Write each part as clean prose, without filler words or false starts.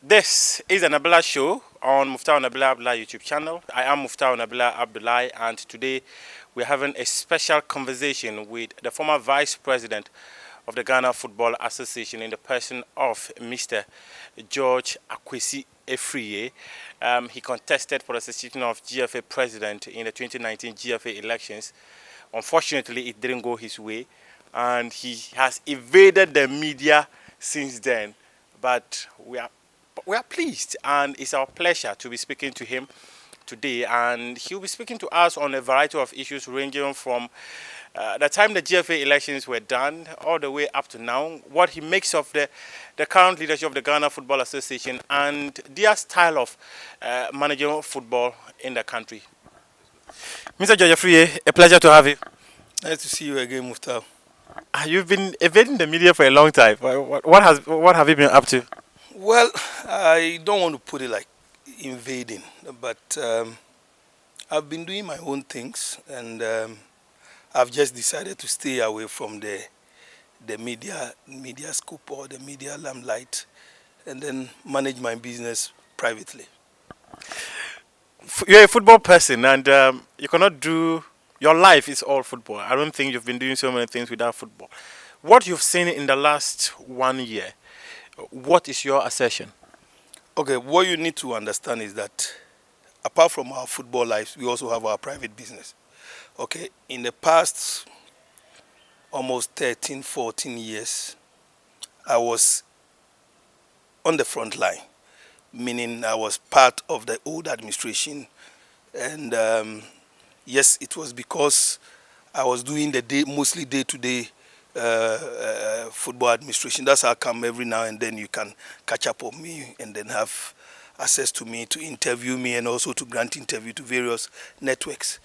This is a Nabila show on Muftau Nabila Abdullah YouTube channel. I am Muftau Nabila Abdullah, and today we're having a special conversation with the former Vice President of the Ghana Football Association in the person of Mr. George Akwesi Afriyie. He contested for the position of GFA President in the 2019 GFA elections. Unfortunately, it didn't go his way, and he has evaded the media since then. But we are pleased, and it's our pleasure to be speaking to him today, and he'll be speaking to us on a variety of issues ranging from the time the GFA elections were done all the way up to now, what he makes of the current leadership of the Ghana Football Association and their style of managing football in the country. Mr. George Afriyie, a pleasure to have you. Nice to see you again, Mufta. You've been evading the media for a long time. What have you been up to? Well, I don't want to put it like invading, but I've been doing my own things, and I've just decided to stay away from the media scoop or the media limelight, and then manage my business privately. You're a football person, and you cannot do. Your life is all football. I don't think you've been doing so many things without football. What you've seen in the last 1 year, what is your assertion? Okay, what you need to understand is that apart from our football lives, we also have our private business. Okay, in the past almost 13, 14 years, I was on the front line, meaning I was part of the old administration, and yes, it was because I was doing mostly day-to-day football administration. That's how come every now and then you can catch up on me and then have access to me to interview me and also to grant interview to various networks.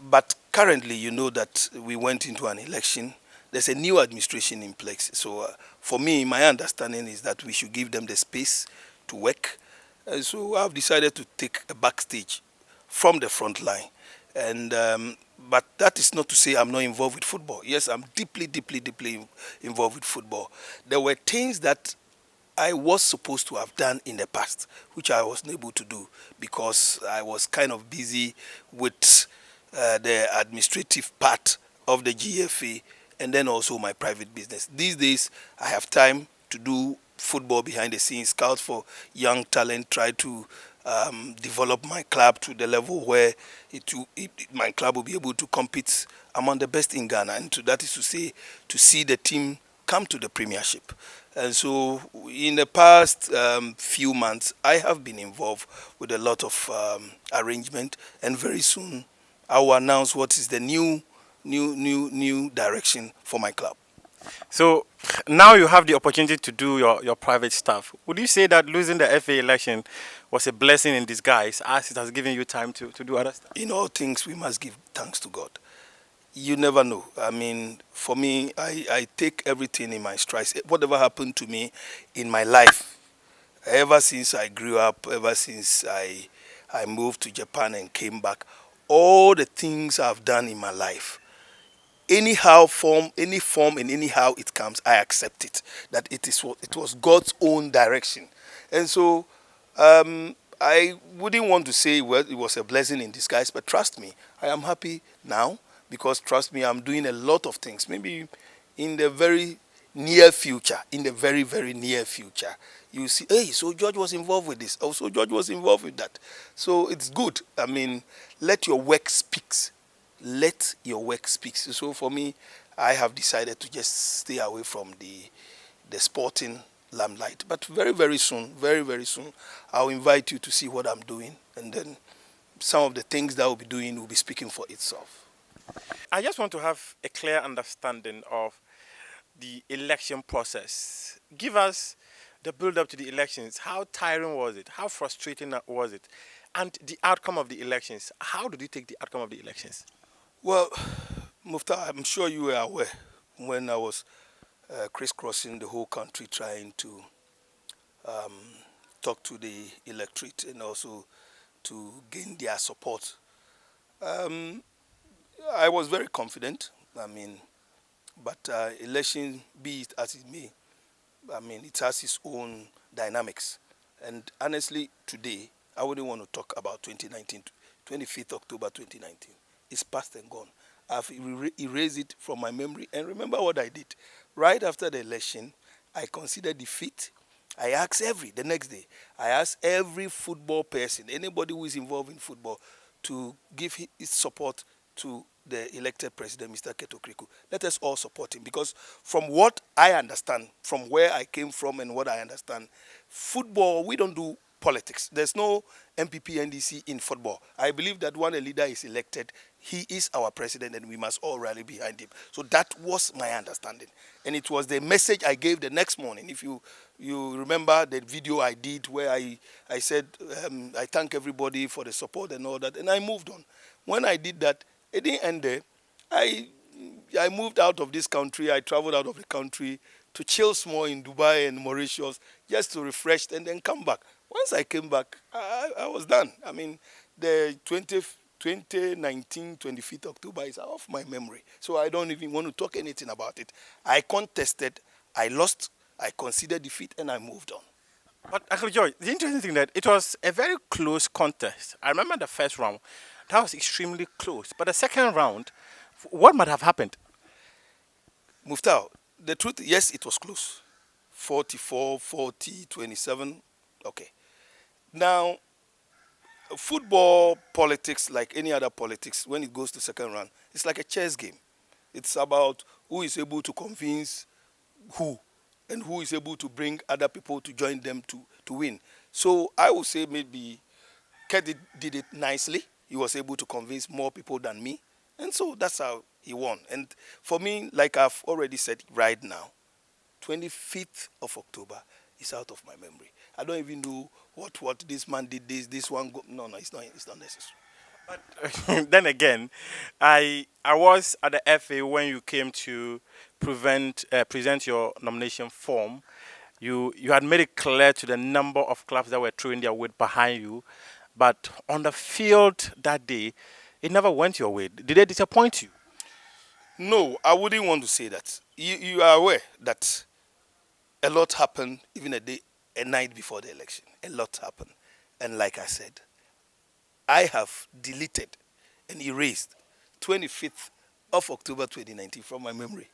But currently, you know that we went into an election. There's a new administration in place. So for me, my understanding is that we should give them the space to work. So I've decided to take a backstage from the front line. And but that is not to say I'm not involved with football. Yes, I'm deeply involved with football. There were things that I was supposed to have done in the past, which I wasn't able to do because I was kind of busy with the administrative part of the GFA and then also my private business. These days, I have time to do football behind the scenes, scout for young talent, try to develop my club to the level where my club will be able to compete among the best in Ghana, and that is to say, to see the team come to the Premiership. And so, in the past few months, I have been involved with a lot of arrangement, and very soon I will announce what is the new direction for my club. So now you have the opportunity to do your private stuff. Would you say that losing the FA election was a blessing in disguise, as it has given you time to do other stuff? In all things, we must give thanks to God. You never know. I mean, for me, I take everything in my strides. Whatever happened to me in my life, ever since I grew up, ever since I moved to Japan and came back, all the things I've done in my life, any form and anyhow it comes, I accept it. That it was God's own direction. And so I wouldn't want to say, well, it was a blessing in disguise, but trust me, I am happy now because, trust me, I'm doing a lot of things. Maybe in the very near future, very near future, you see, hey, so George was involved with this. Also, George was involved with that. So it's good. I mean, let your work speak. Let your work speak. So for me, I have decided to just stay away from the sporting limelight. But very soon, very soon, I'll invite you to see what I'm doing, and then some of the things that I'll be doing will be speaking for itself. I just want to have a clear understanding of the election process. Give us the build-up to the elections. How tiring was it? How frustrating was it? And the outcome of the elections. How did you take the outcome of the elections? Well, Mufta, I'm sure you were aware when I was crisscrossing the whole country trying to talk to the electorate and also to gain their support. I was very confident. I mean, but election, be it as it may, I mean, it has its own dynamics. And honestly, today, I wouldn't want to talk about 2019, 25th October 2019. It's past and gone. I've erased it from my memory. And remember what I did. Right after the election, I considered defeat. The next day, I asked every football person, anybody who is involved in football, to give his support to the elected president, Mr. Keto Kriku. Let us all support him, because from what I understand, from where I came from and what I understand, football, we don't do politics. There's no MPP, NDC in football. I believe that when a leader is elected, he is our president and we must all rally behind him. So that was my understanding. And it was the message I gave the next morning. If you remember the video I did where I said, I thank everybody for the support and all that, and I moved on. When I did that, it didn't end there. I moved out of this country. I traveled out of the country to chill small in Dubai and Mauritius, just to refresh and then come back. Once I came back, I was done. I mean, the 2019, 25th October is off my memory. So I don't even want to talk anything about it. I contested, I lost, I considered defeat, and I moved on. But Uncle George, the interesting thing that it was a very close contest. I remember the first round, that was extremely close. But the second round, what might have happened? Muftau, the truth, yes, it was close. 44, 40, 27. Okay. Now, football politics, like any other politics, when it goes to second round, it's like a chess game. It's about who is able to convince who, and who is able to bring other people to join them to win. So I would say maybe Ked did it nicely. He was able to convince more people than me. And so that's how he won. And for me, like I've already said right now, 25th of October is out of my memory. I don't even know what this man did, this one go. No, it's not necessary. But then again, I was at the FA when you came to present your nomination form. You had made it clear to the number of clubs that were throwing their weight behind you, but on the field that day, it never went your way. Did they disappoint you? No, I wouldn't want to say that. You are aware that a lot happened even a night before the election. A lot happened. And like I said, I have deleted and erased 25th of October 2019 from my memory.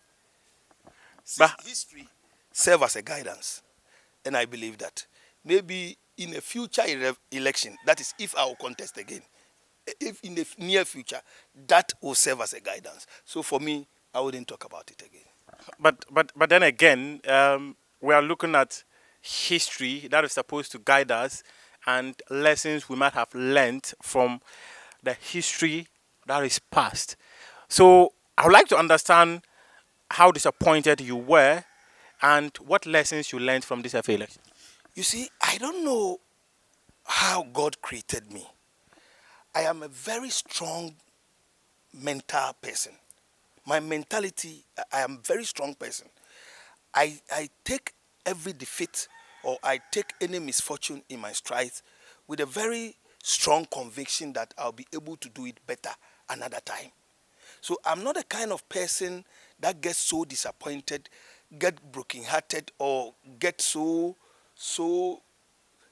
But History serves as a guidance. And I believe that maybe in a future election, that is if I will contest again, if in the near future, that will serve as a guidance. So for me, I wouldn't talk about it again. but then again, we are looking at history that is supposed to guide us and lessons we might have learned from the history that is past. So I would like to understand how disappointed you were and what lessons you learned from this FA election. You see, I don't know how God created me. I am a very strong mental person. My mentality, I am a very strong person. I take every defeat or I take any misfortune in my strides with a very strong conviction that I'll be able to do it better another time. So I'm not the kind of person that gets so disappointed, get brokenhearted, or get so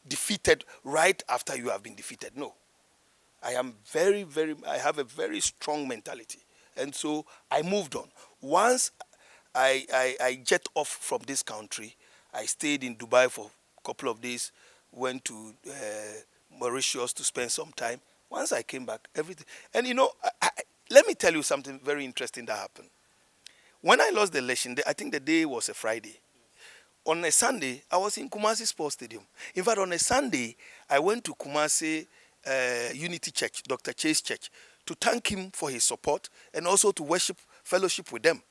defeated right after you have been defeated. No. I am I have a very strong mentality. And so I moved on. Once I jet off from this country, I stayed in Dubai for a couple of days, went to Mauritius to spend some time. Once I came back, everything. And you know, let me tell you something very interesting that happened. When I lost the election, I think the day was a Friday. On a Sunday, I was in Kumasi Sports Stadium. In fact, on a Sunday, I went to Kumasi Unity Church, Dr. Chase Church, to thank him for his support and also to worship, fellowship with them.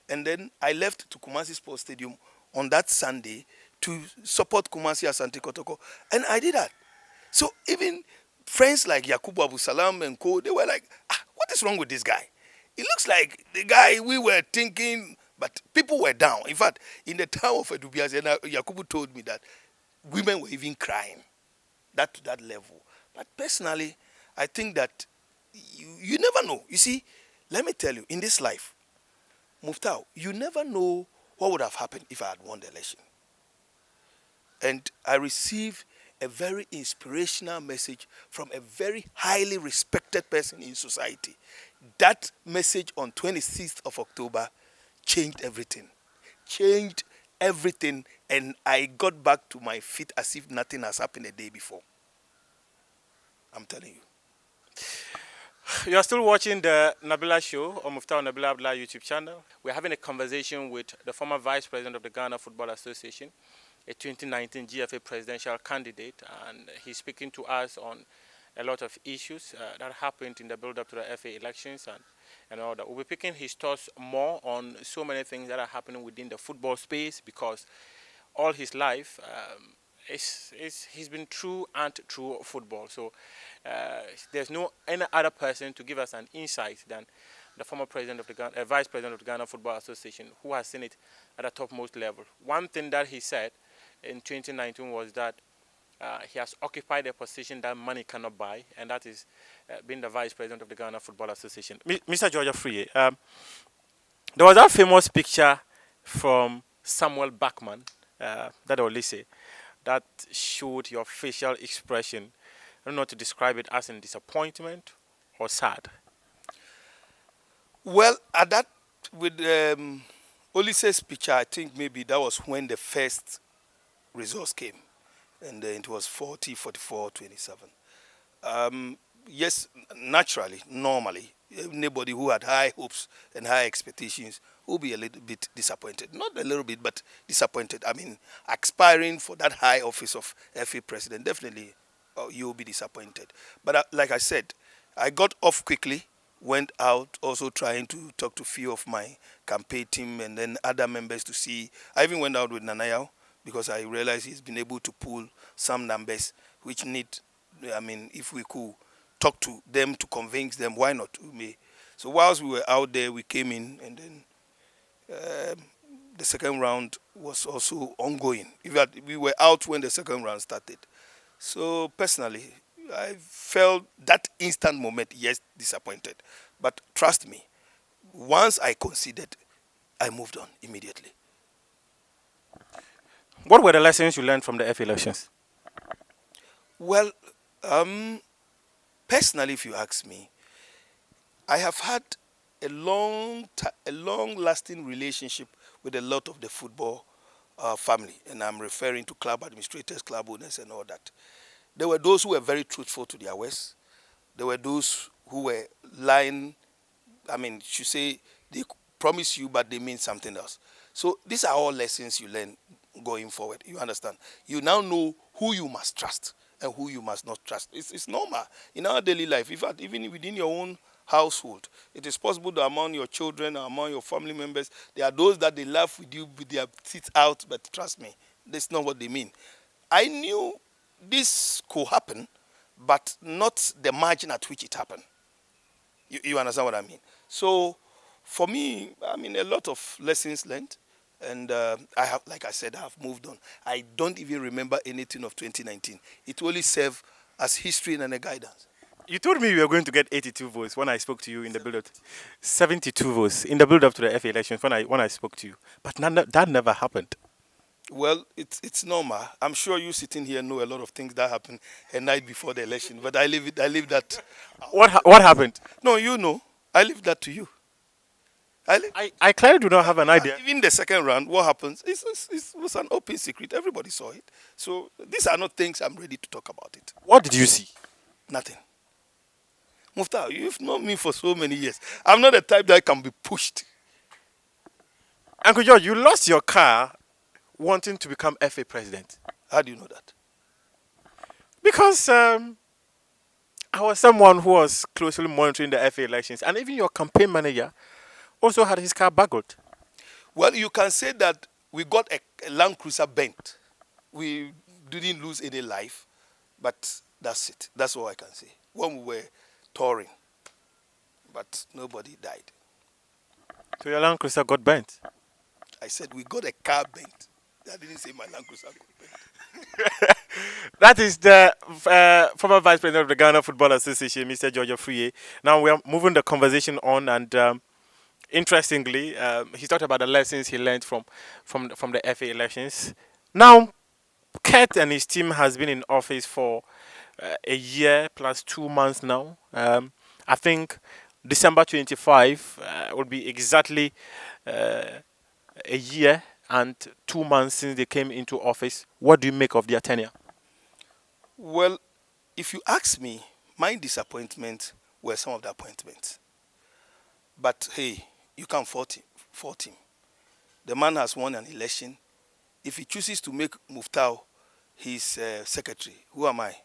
And then I left to Kumasi Sports Stadium on that Sunday to support Kumasi Asante Kotoko. And I did that. So even friends like Yakubu Abu Salam and co, they were like, what is wrong with this guy? It looks like the guy we were thinking, but people were down. In fact, in the town of Edubiase, Yakubu told me that women were even crying to that level. But personally, I think that you never know. You see, let me tell you, in this life, Muftau, you never know what would have happened if I had won the election. And I received a very inspirational message from a very highly respected person in society. That message on 26th of October changed everything. Changed everything, and I got back to my feet as if nothing has happened a day before. I'm telling you. You are still watching the Nabila show on Nabila YouTube channel. We're having a conversation with the former Vice President of the Ghana Football Association, a 2019 GFA presidential candidate, and he's speaking to us on a lot of issues that happened in the build-up to the FA elections and all that. We'll be picking his thoughts more on so many things that are happening within the football space, because all his life he's been through and through football. So there's no any other person to give us an insight than the former president of the Ghana, vice president of the Ghana Football Association, who has seen it at the topmost level. One thing that he said in 2019 was that he has occupied a position that money cannot buy, and that is being the vice president of the Ghana Football Association. Mr. George Afriyie, there was that famous picture from Samuel Bachman, that Olise, that showed your facial expression. I don't know how to describe it as in disappointment or sad. Well, at that, with Olise's picture, I think maybe that was when the first results came. And it was 40, 44, 27. Yes, naturally, normally, anybody who had high hopes and high expectations will be a little bit disappointed. Not a little bit, but disappointed. I mean, aspiring for that high office of FA president, definitely you'll be disappointed. But like I said, I got off quickly, went out also trying to talk to a few of my campaign team and then other members to see. I even went out with Nanayao, because I realized he's been able to pull some numbers which need, I mean, if we could talk to them to convince them, why not? So whilst we were out there, we came in, and then the second round was also ongoing. In fact, we were out when the second round started. So personally, I felt that instant moment, yes, disappointed. But trust me, once I considered, I moved on immediately. What were the lessons you learned from the FA elections? Well, personally, if you ask me, I have had a long-lasting relationship with a lot of the football family, and I'm referring to club administrators, club owners, and all that. There were those who were very truthful to their words. There were those who were lying. I mean, you say they promise you, but they mean something else. So these are all lessons you learn going forward. You understand? You now know who you must trust and who you must not trust. It's normal in our daily life. In fact, even within your own household, it is possible that among your children, among your family members, there are those that they laugh with you with their teeth out, but trust me, that's not what they mean. I knew this could happen, but not the margin at which it happened. You understand what I mean? So for me, I mean, a lot of lessons learned. And I have, like I said, I have moved on. I don't even remember anything of 2019. It only served as history and a guidance. You told me you were going to get 82 votes when I spoke to you in the build-up. 72 votes in the build-up to the FA elections when I spoke to you. But that never happened. Well, it's normal. I'm sure you sitting here know a lot of things that happened a night before the election. But I leave that. What happened? No, you know. I leave that to you. I clearly do not have an idea. Even the second round, what happens? It was an open secret. Everybody saw it. So these are not things I'm ready to talk about it. What did you see? Nothing. Mufta, you've known me for so many years. I'm not the type that can be pushed. Uncle George, you lost your car wanting to become FA president. How do you know that? Because I was someone who was closely monitoring the FA elections, and even your campaign manager also had his car buckled. Well, you can say that we got a Land Cruiser bent. We didn't lose any life, but that's it. That's all I can say. When we were touring, but nobody died. So your Land Cruiser got bent? I said we got a car bent. I didn't say my Land Cruiser got bent. That is the former Vice President of the Ghana Football Association, Mr. George Afriyie. Now we are moving the conversation on, and interestingly, he talked about the lessons he learned from the FA elections. Now, Kurt and his team has been in office for a year plus 2 months now. I think December 25 will be exactly a year and 2 months since they came into office. What do you make of their tenure? Well, if you ask me, my disappointment were some of the appointments. But hey, you can't fault him. Fault him. The man has won an election. If he chooses to make Muftau his secretary, who am I?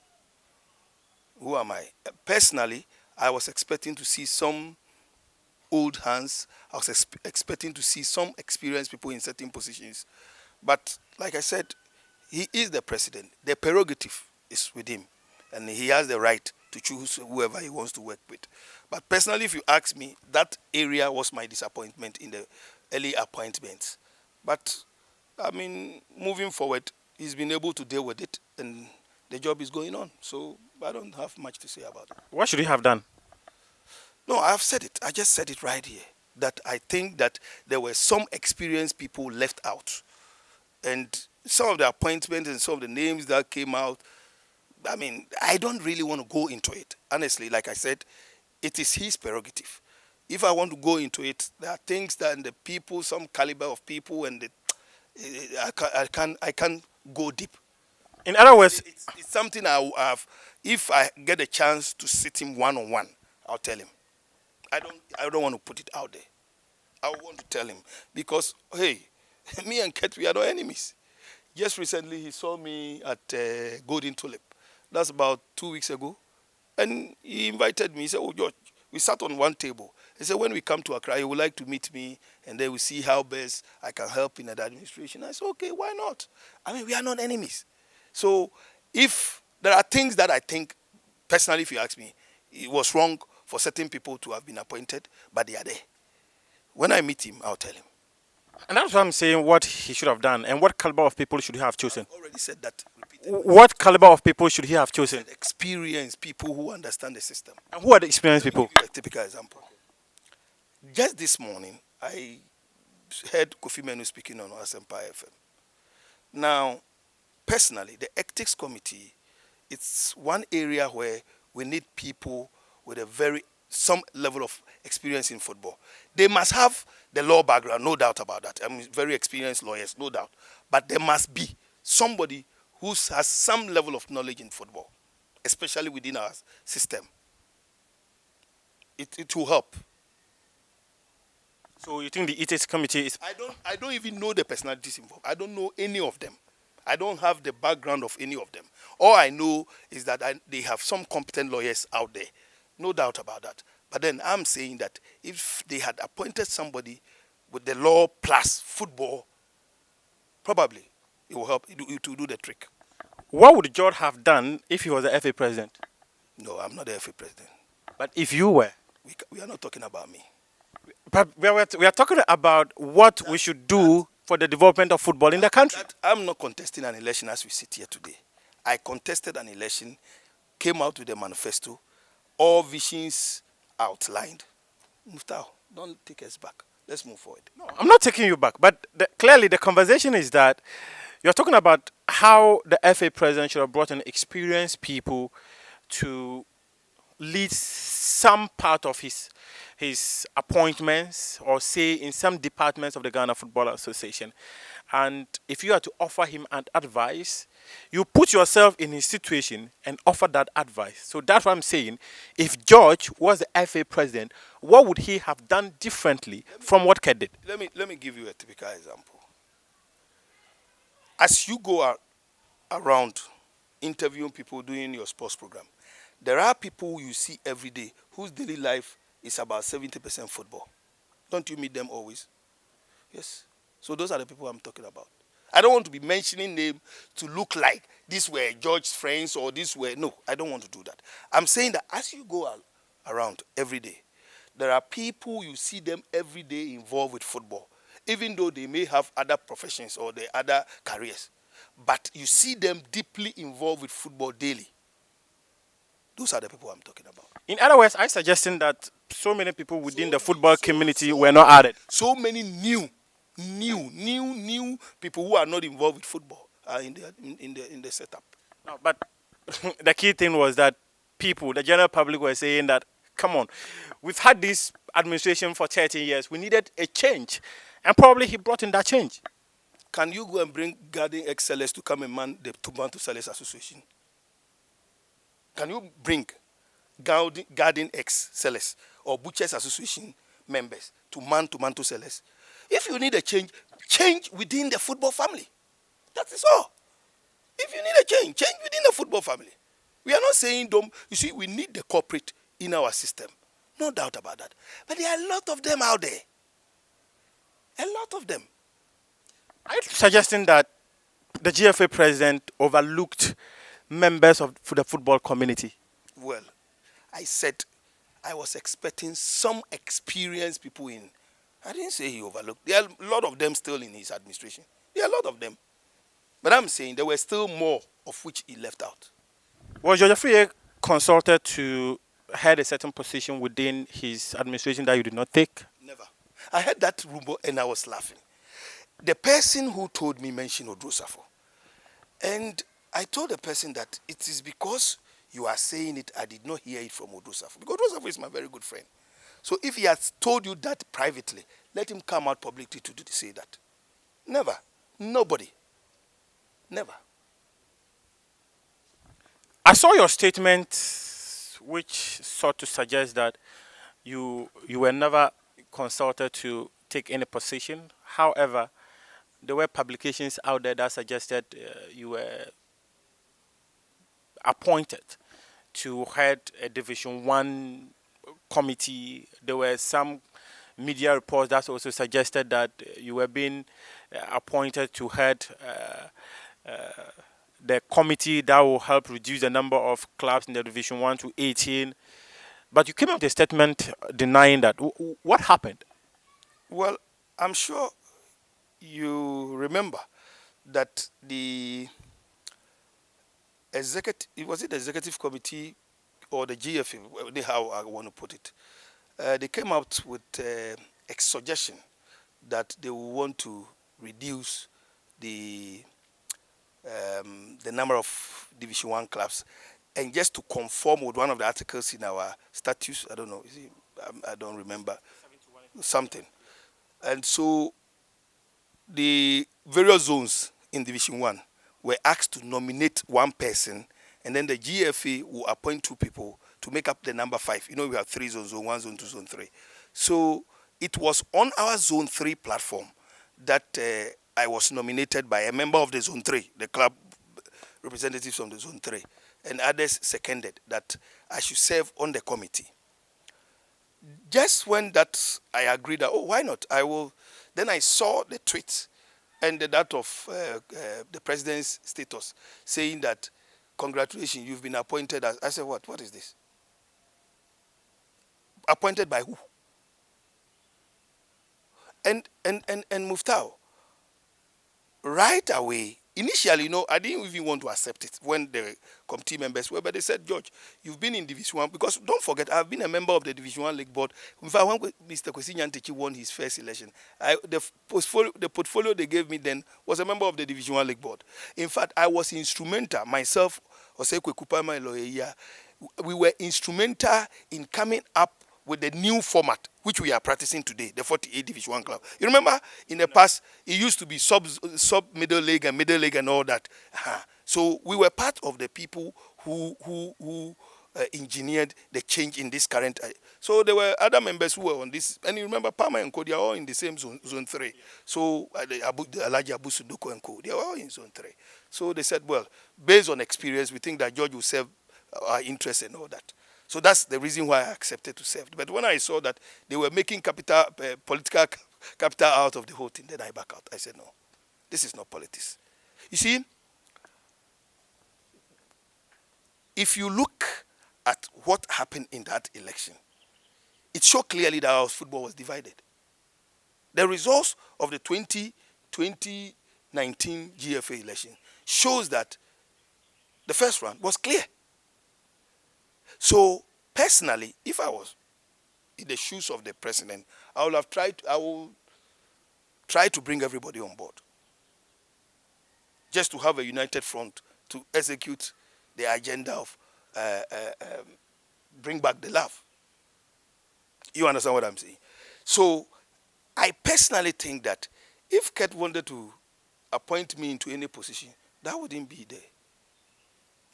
Who am I? Personally, I was expecting to see some old hands. I was expecting to see some experienced people in certain positions. But like I said, he is the president. The prerogative is with him. And he has the right to choose whoever he wants to work with. But personally, if you ask me, that area was my disappointment in the early appointments. But, I mean, moving forward, he's been able to deal with it, and the job is going on. So I don't have much to say about it. What should he have done? No, I've said it. I just said it right here. That I think that there were some experienced people left out. And some of the appointments and some of the names that came out, I mean, I don't really want to go into it. Honestly, like I said, it is his prerogative. If I want to go into it, there are things that the people, some caliber of people, and I can't go deep. In other words, It's something I will have. If I get a chance to sit him one on one, I'll tell him. I don't want to put it out there. I want to tell him because hey, me and Kurt, we are not enemies. Just recently, he saw me at Golden Tulip. That's about 2 weeks ago, and he invited me. He said, "Oh, George, we sat on one table." He said, "When we come to Accra, he would like to meet me, and then we see how best I can help in the administration." I said, "Okay, why not? I mean, we are not enemies." So, if there are things that I think, personally, if you ask me, it was wrong for certain people to have been appointed, but they are there. When I meet him, I'll tell him. and that's what I'm saying, what he should have done and what caliber of people should he have chosen. I already said that repeatedly. What caliber of people should he have chosen? Experienced people who understand the system. And who are the experienced Let me people? give you a typical example. Just this morning, I heard Kofi Menu speaking on Asempa FM. Now, personally, the ethics committee, it's one area where we need people with some level of experience in football. They must have the law background, no doubt about that. I mean, very experienced lawyers, no doubt. But there must be somebody who has some level of knowledge in football, especially within our system. It will help. So you think the ethics committee is... I don't even know the personalities involved. I don't know any of them. I don't have the background of any of them. All I know is that they have some competent lawyers out there. No doubt about that. But then I'm saying that if they had appointed somebody with the law plus football, probably it will help. It will do the trick. What would George have done if he was the FA president? No, I'm not the FA president. But if you were? We are not talking about me. But we are talking about what we should do for the development of football in the country. I'm not contesting an election as we sit here today. I contested an election, came out with a manifesto, all visions outlined. Muftau, don't take us back. Let's move forward. No, I'm not taking you back. But clearly the conversation is that you're talking about how the FA president should have brought in experienced people to lead some part of his appointments, or say in some departments of the Ghana Football Association. And if you are to offer him an advice, you put yourself in his situation and offer that advice. So that's what I'm saying. If George was the FA president, what would he have done differently from what Ked did? Let me give you a typical example. As you go around interviewing people doing your sports program, there are people you see every day whose daily life is about 70% football. Don't you meet them always? Yes. So those are the people I'm talking about. I don't want to be mentioning names to look like these were George's friends or these were... No, I don't want to do that. I'm saying that as you go around every day, there are people you see them every day involved with football, even though they may have other professions or their other careers. But you see them deeply involved with football daily. Those are the people I'm talking about. In other words, I'm suggesting that so many people within the football community were not added. So many new people who are not involved with football. in the setup. No, but the key thing was that people, the general public, were saying that, come on, we've had this administration for 13 years. We needed a change. And probably he brought in that change. Can you go and bring Garden X sellers to come and man the Tomato Sellers Association? Can you bring Garden X sellers or Butchers Association members to man tomato sellers? If you need a change, change within the football family. That is all. If you need a change, change within the football family. We are not saying don't. You see, we need the corporate in our system. No doubt about that. But there are a lot of them out there. A lot of them. Are you suggesting that the GFA president overlooked members of the football community? Well, I said I was expecting some experienced people in. I didn't say he overlooked. There are a lot of them still in his administration. There are a lot of them. But I'm saying there were still more of which he left out. Was George Afriyie consulted to head a certain position within his administration that you did not take? Never. I heard that rumor and I was laughing. The person who told me mentioned Odrosafo. And I told the person that it is because you are saying it, I did not hear it from Odrosafo. Because Odrosafo is my very good friend. So if he has told you that privately, let him come out publicly to say that. Never. Nobody. Never. I saw your statement which sought to suggest that you were never consulted to take any position. However, there were publications out there that suggested you were appointed to head a Division 1 committee. There were some media reports that also suggested that you were being appointed to head the committee that will help reduce the number of clubs in the Division 1 to 18. But you came up with a statement denying that. What happened? Well, I'm sure you remember that the executive, was it the executive committee or the GFA, how I want to put it, they came out with a suggestion that they will want to reduce the number of Division 1 clubs, and just to conform with one of the articles in our statutes, I don't know, I don't remember, something. And so the various zones in Division 1 were asked to nominate one person, and then the GFA will appoint 2 people to make up the number 5. You know, we have 3 zones, zone 1, zone 2, zone 3. So it was on our zone 3 platform that I was nominated by a member of the zone 3, the club representatives from the zone 3, and others seconded that I should serve on the committee. Just when that I agreed that, oh, why not? I will. Then I saw the tweet and that of the president's status saying that, congratulations, you've been appointed as. I said, what? What is this? Appointed by who? And Muftau, right away, initially, you know, I didn't even want to accept it when the committee members were, but they said, George, you've been in Division 1, because don't forget, I've been a member of the Division 1 League Board. In fact, when Mr. Kwesi Nyantechi won his first election, the portfolio they gave me then was a member of the Division 1 League Board. In fact, I was instrumental, myself, Osekwe Kupama Eloyeya, we were instrumental in coming up with the new format, which we are practicing today, the 48 Division 1 club. You remember, in the past, it used to be sub middle league and all that. So we were part of the people who engineered the change in this current. So there were other members who were on this. And you remember, Palmer and Co, they are all in the same zone 3. So the Alaji Abu Suduko and Co, they are all in zone 3. So they said, well, based on experience, we think that George will serve our interests and all that. So that's the reason why I accepted to serve. But when I saw that they were making political capital out of the whole thing, then I back out. I said, no, this is not politics. You see, if you look at what happened in that election, it showed clearly that our football was divided. The results of the 2019 GFA election shows that the first round was clear. So personally, if I was in the shoes of the president, I will try to bring everybody on board. just to have a united front to execute the agenda of bring back the love. You understand what I'm saying? So I personally think that if Ket wanted to appoint me into any position, that wouldn't be there.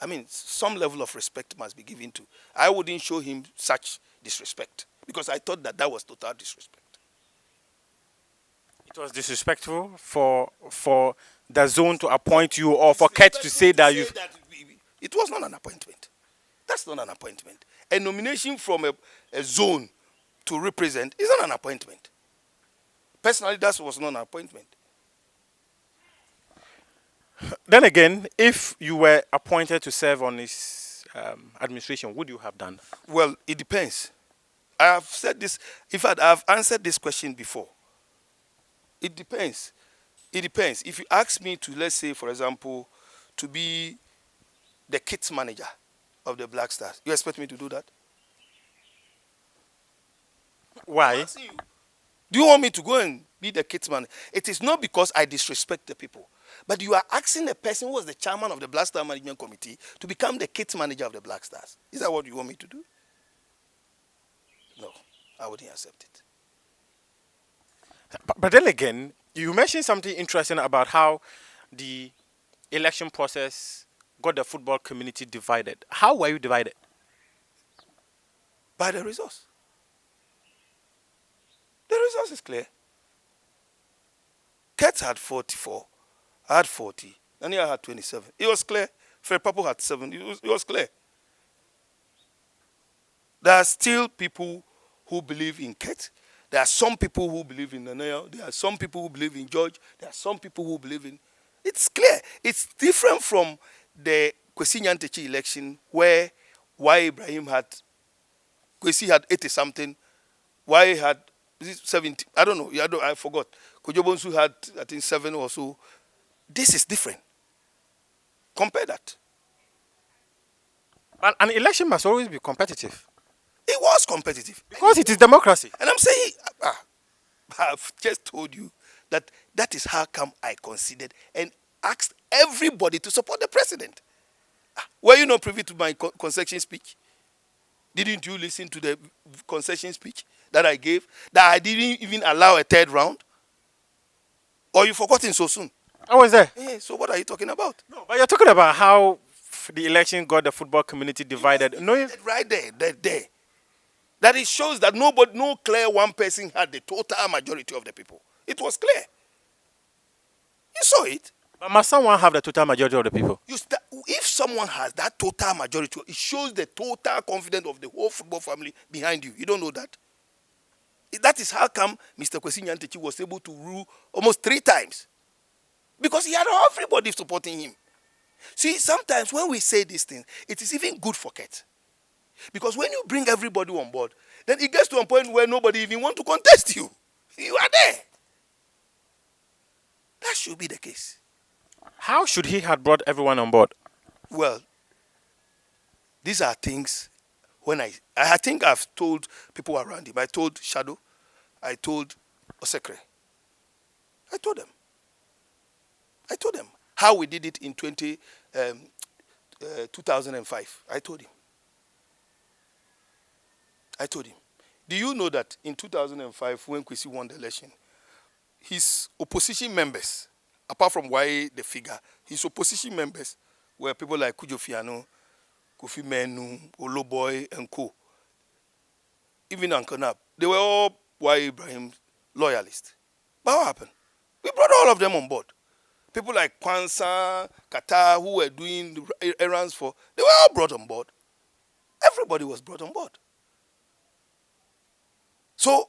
I mean, some level of respect must be given to. I wouldn't show him such disrespect because I thought that that was total disrespect. It was disrespectful for the zone to appoint you, or for Ket to say that you. It was not an appointment. That's not an appointment. A nomination from a zone to represent is not an appointment. Personally, that was not an appointment. Then again, if you were appointed to serve on his administration, would you have done? Well, it depends. I have said this. In fact, I have answered this question before. It depends. It depends. If you ask me to, let's say, for example, to be the kits manager of the Black Stars, you expect me to do that? Why? Do you want me to go and be the kits manager? It is not because I disrespect the people, but you are asking the person who was the chairman of the Black Star Management Committee to become the kits manager of the Black Stars. Is that what you want me to do? No, I wouldn't accept it. But then again, you mentioned something interesting about how the election process got the football community divided. How were you divided? By the results. The results is clear. Ket had 44, I had 40, and I had 27. It was clear. Fred Papo had 7. It was clear. There are still people who believe in Ket. There are some people who believe in Nanaya. There are some people who believe in George. There are some people who believe in... It's clear. It's different from the Kwesi Nyantakyi election where Ibrahim had... Kwesi had 80-something. Had 70. I don't know. I forgot. Kojo Bonsu had, I think, 7 or so. This is different. Compare that. But an election must always be competitive. It was competitive. Because it is democracy. And I'm saying, I've just told you that that is how come I considered and asked everybody to support the president. Were you not privy to my concession speech? Didn't you listen to the concession speech that I gave? That I didn't even allow a third round? Or you forgotten so soon? I was there. Yeah, so what are you talking about? No, but you're talking about how the election got the football community divided. No, right there. That it shows that no clear one person had the total majority of the people. It was clear. You saw it. But must someone have the total majority of the people? If someone has that total majority, it shows the total confidence of the whole football family behind you. You don't know that? That is how come Mr. Kwesi Nyantakyi was able to rule almost 3 times. Because he had everybody supporting him. See, sometimes when we say these things, it is even good for Ket. Because when you bring everybody on board, then it gets to a point where nobody even wants to contest you. You are there. That should be the case. How should he have brought everyone on board? Well, these are things when I think I've told people around him. I told Shadow. I told Osekre. I told them how we did it in 2005. I told him. Do you know that in 2005, when Kwesi won the election, his opposition members, apart from why the figure, his opposition members were people like Kujo Fiano, Kofi Menu, Oloboy, and Co. Even Uncle Nab. They were all Y. Ibrahim loyalists. But what happened? We brought all of them on board. People like Kwanzaa, Qatar, who were doing the errands for, they were all brought on board. Everybody was brought on board. So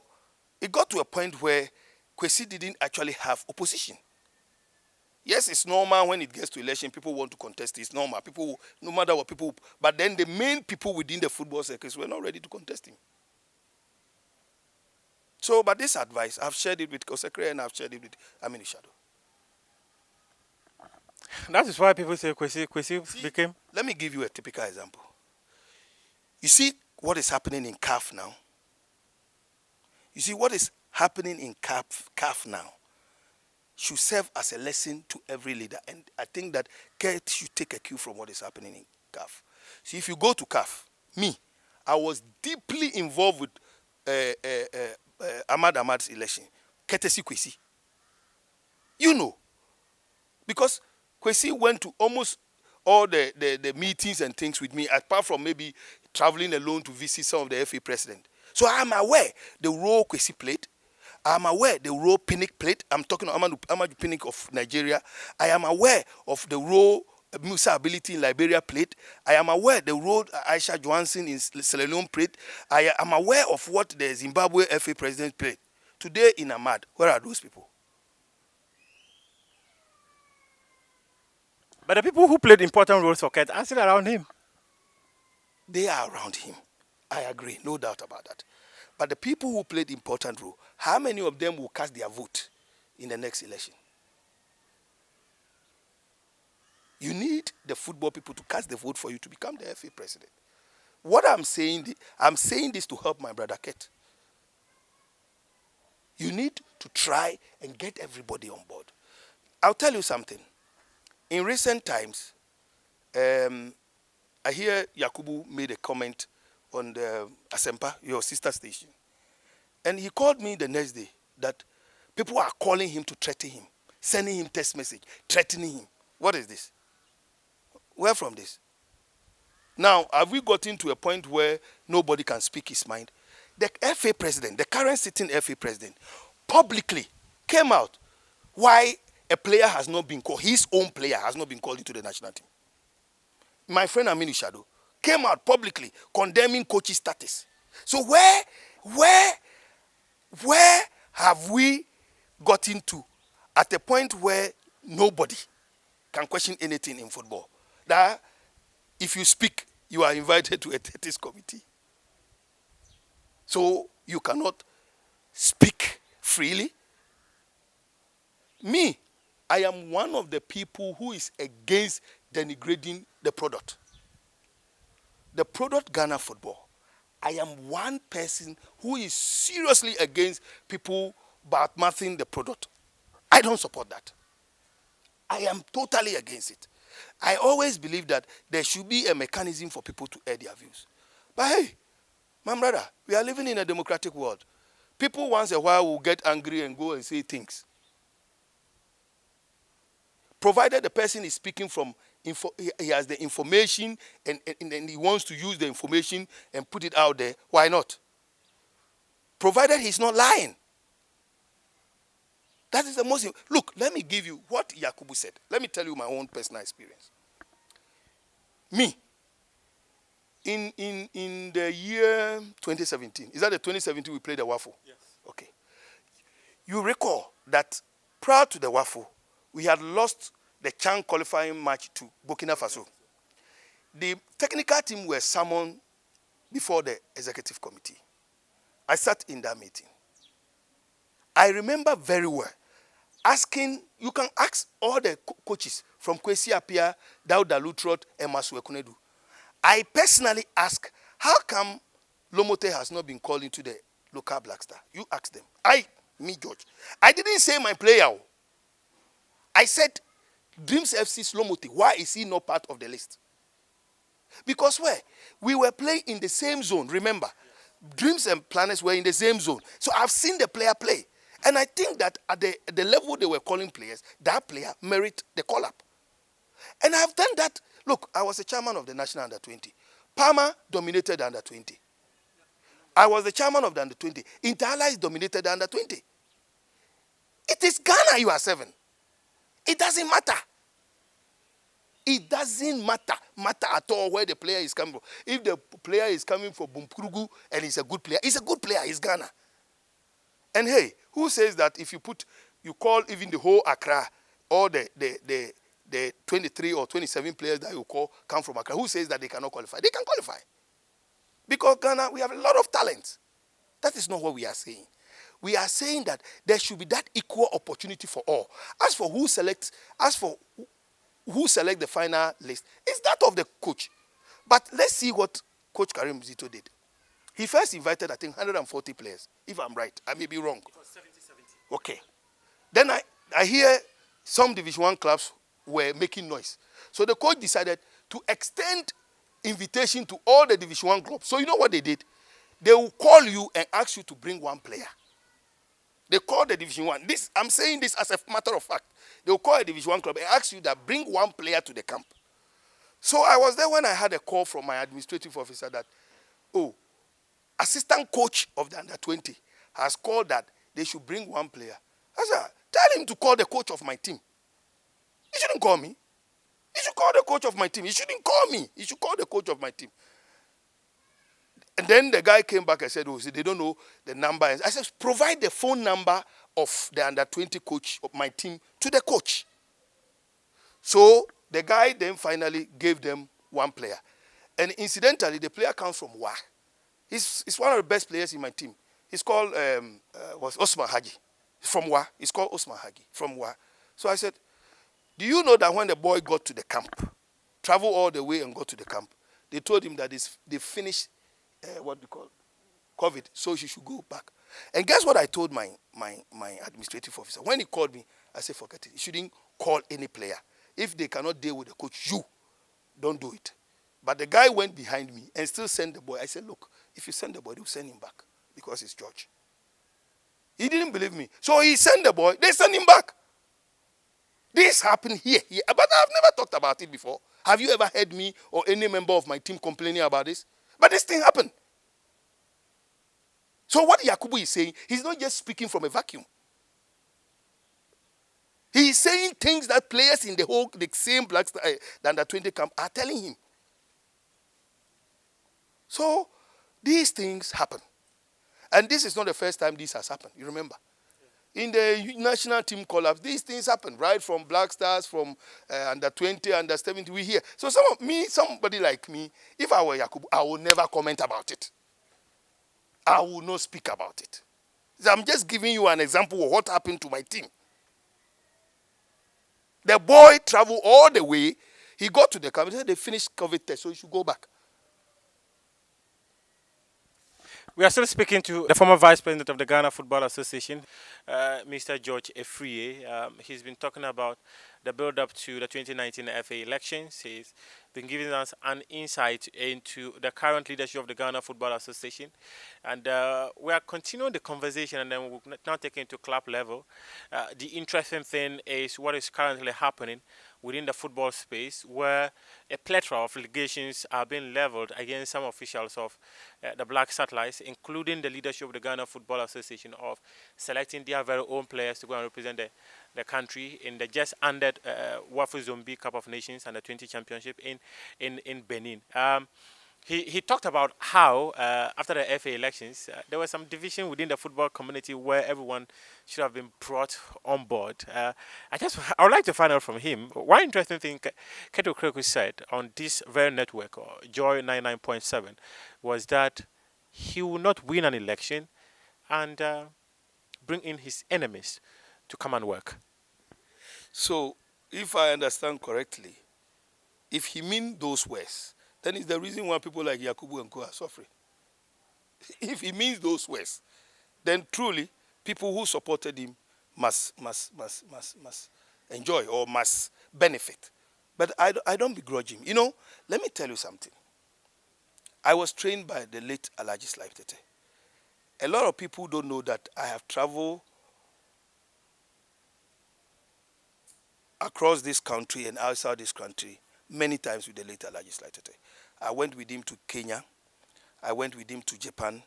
it got to a point where Kwesi didn't actually have opposition. Yes, it's normal when it gets to election, people want to contest. It's normal. People, no matter what people, but then the main people within the football circles were not ready to contest him. So, but this advice, I've shared it with Kosekre and I've shared it with Aminu Shadow. That is why people say Kwesi became... Let me give you a typical example. You see what is happening in CAF now? You see what is happening in CAF now? should serve as a lesson to every leader. And I think that Kurt should take a cue from what is happening in CAF. See, if you go to CAF, me, I was deeply involved with Ahmad's election, courtesy Kwesi. You know, because Kwesi went to almost all the meetings and things with me, apart from maybe traveling alone to visit some of the FA president. So I'm aware the role Kwesi played. I'm aware the role Pinnick played. I'm talking about Amadu Pinnick of Nigeria. I am aware of the role Musa Ability in Liberia played. I am aware the role Aisha Johansson in Sierra Leone played. I am aware of what the Zimbabwe FA president played. Today in Ahmad, where are those people? But the people who played important roles for Kurt are still around him. They are around him. I agree, no doubt about that. But the people who played important role, how many of them will cast their vote in the next election? You need the football people to cast the vote for you to become the FA president. What I'm saying this to help my brother Kurt. You need to try and get everybody on board. I'll tell you something. In recent times, I hear Yakubu made a comment on the Asempa, your sister station. And he called me the next day that people are calling him to threaten him, sending him text message, threatening him. What is this? Where from this? Now, have we gotten to a point where nobody can speak his mind? The FA president, the current sitting FA president, publicly came out why a player has not been called, his own player has not been called into the national team. My friend Aminu Shado came out publicly condemning coach's status. So where have we gotten to at a point where nobody can question anything in football? That if you speak, you are invited to a ethics committee. So you cannot speak freely. Me, I am one of the people who is against denigrating the product. The product Ghana football. I am one person who is seriously against people bad-mouthing the product. I don't support that. I am totally against it. I always believe that there should be a mechanism for people to air their views. But hey, my brother, we are living in a democratic world. People once in a while will get angry and go and say things. Provided the person is speaking from, he has the information and he wants to use the information and put it out there, why not? Provided he's not lying. That is the most. Look, let me give you what Yakubu said. Let me tell you my own personal experience. Me, in the year 2017, is that the 2017 we played the Waffle? Yes. Okay. You recall that prior to the Waffle, we had lost the CHAN qualifying match to Burkina Faso. The technical team were summoned before the executive committee. I sat in that meeting. I remember very well asking, you can ask all the coaches from Kwesi Appiah, Dauda Lutrot, and Masue Kunedu. I personally asked, how come Lomote has not been called into the local Black Star? You ask them. Me, George. I didn't say my player. I said, Dreams FC's Lomote, why is he not part of the list? Because where? We were playing in the same zone, remember? Yes. Dreams and Planets were in the same zone. So I've seen the player play. And I think that at the level they were calling players, that player merit the call-up. And I've done that. Look, I was the chairman of the National Under-20. Palmer dominated the Under-20. I was the chairman of the Under-20. Inter-Allies dominated the Under-20. It is Ghana you are serving. It doesn't matter. It doesn't matter at all where the player is coming from. If the player is coming from Bumpurugu and he's a good player, he's Ghana. And hey, who says that if you call even the whole Accra, or the 23 or 27 players that you call come from Accra, who says that they cannot qualify? They can qualify. Because Ghana, we have a lot of talent. That is not what we are saying. We are saying that there should be that equal opportunity for all. As for who select the final list, it's that of the coach. But let's see what Coach Karim Zito did. He first invited, I think, 140 players, if I'm right. I may be wrong. It was 70. Okay. Then I hear some Division 1 clubs were making noise. So the coach decided to extend invitation to all the Division 1 clubs. So you know what they did? They will call you and ask you to bring one player. They call the Division 1. This, I'm saying this as a matter of fact. They will call a Division 1 club and ask you that bring one player to the camp. So I was there when I had a call from my administrative officer that, oh, assistant coach of the under 20 has called that they should bring one player. I said, tell him to call the coach of my team. He shouldn't call me. He should call the coach of my team. He shouldn't call me. He should call the coach of my team. And then the guy came back and said, oh, they don't know the number. I said, provide the phone number of the under 20 coach of my team to the coach. So the guy then finally gave them one player. And incidentally, the player comes from WA. He's one of the best players in my team. He's called Osman Haji from WA. He's called Osman Haji from WA. So I said, do you know that when the boy got to the camp, traveled all the way and got to the camp, they told him that they finished what we call COVID, so he should go back. And guess what I told my administrative officer? When he called me, I said, forget it. You shouldn't call any player. If they cannot deal with the coach, you don't do it. But the guy went behind me and still sent the boy. I said, look, if you send the boy, they'll send him back because it's George. He didn't believe me. So he sent the boy, they sent him back. This happened here. But I've never talked about it before. Have you ever heard me or any member of my team complaining about this? But this thing happened. So what Yakubu is saying, he's not just speaking from a vacuum. He's saying things that players in the same Black Star, the under 20 camp are telling him. So these things happen. And this is not the first time this has happened. You remember? In the national team collapse, these things happen, right? From Black Stars, from under 20, under 70, we hear. So somebody like me, if I were Yakubu, I will never comment about it. I will not speak about it. So I'm just giving you an example of what happened to my team. The boy traveled all the way. He got to the camp. He said they finished COVID test, so he should go back. We are still speaking to the former Vice President of the Ghana Football Association, Mr. George Afriyie. He's been talking about the build-up to the 2019 FA elections. He's been giving us an insight into the current leadership of the Ghana Football Association. And we are continuing the conversation, and then we'll now take it to club level. The interesting thing is what is currently happening within the football space, where a plethora of allegations are being leveled against some officials of the Black Satellites, including the leadership of the Ghana Football Association, of selecting their very own players to go and represent the country in the just ended Wafu Zombi Cup of Nations and the 20 Championship in Benin. He talked about how, after the FA elections, there was some division within the football community where everyone should have been brought on board. I would like to find out from him one interesting thing Keto Kreku said on this very network, or Joy 99.7, was that he will not win an election and bring in his enemies to come and work. So, if I understand correctly, if he means those words, then it's the reason why people like Yakubu and Co are suffering. If he means those words, then truly people who supported him must enjoy or must benefit. But I don't begrudge him. You know, let me tell you something. I was trained by the late Alhaji Slife Tete. A lot of people don't know that I have traveled across this country and outside this country many times with the late Alhaji Slife Tete. I went with him to Kenya. I went with him to Japan.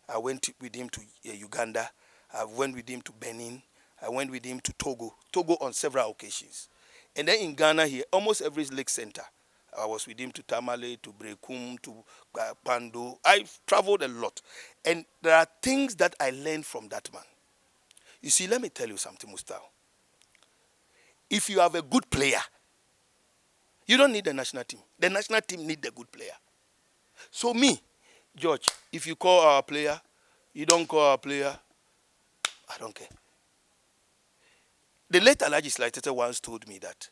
I went with him to Uganda. I went with him to Benin. I went with him to Togo on several occasions. And then in Ghana here, almost every lake center, I was with him to Tamale, to Brekum, to Pando. I traveled a lot. And there are things that I learned from that man. You see, let me tell you something, Mustao. If you have a good player, you don't need the national team. The national team need the good player. So me, George, if you call our player, you don't call our player, I don't care. The late Alhaji Slife Tete once told me that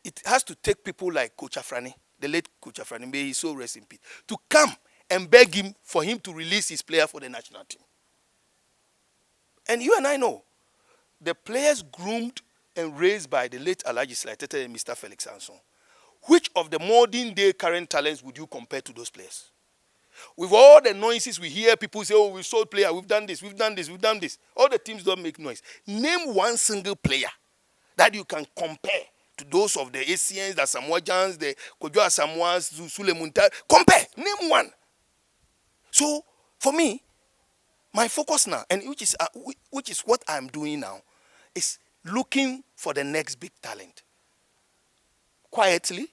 it has to take people like Coach Afrani, the late Coach Afrani, may he so rest in peace, to come and beg him for him to release his player for the national team. And you and I know the players groomed and raised by the late Alhaji Slatete and Mr. Felix Anson, which of the modern day current talents would you compare to those players? With all the noises we hear, people say, oh, we've sold player, we've done this, we've done this, we've done this. All the teams don't make noise. Name one single player that you can compare to those of the Asians, the Samoajans, the Kojo Samoans, Sulemunta. Compare. Name one. So, for me, my focus now, and which is what I'm doing now, is looking for the next big talent. Quietly,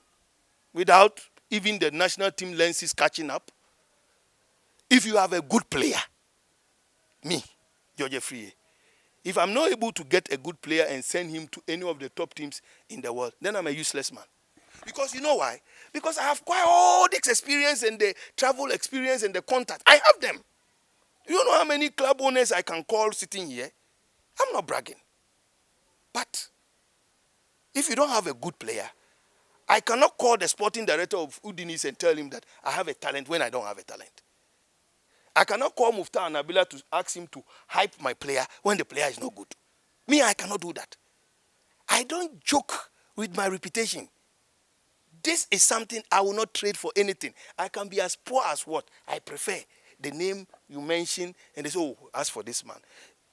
without even the national team lenses catching up. If you have a good player, me, George Afriyie, if I'm not able to get a good player and send him to any of the top teams in the world, then I'm a useless man. Because you know why? Because I have quite all this experience and the travel experience and the contact. I have them. You know how many club owners I can call sitting here? I'm not bragging. But if you don't have a good player, I cannot call the sporting director of Udinese and tell him that I have a talent when I don't have a talent. I cannot call Mufta and Nabila to ask him to hype my player when the player is not good. Me, I cannot do that. I don't joke with my reputation. This is something I will not trade for anything. I can be as poor as what? I prefer the name you mention and they say, oh, as for this man.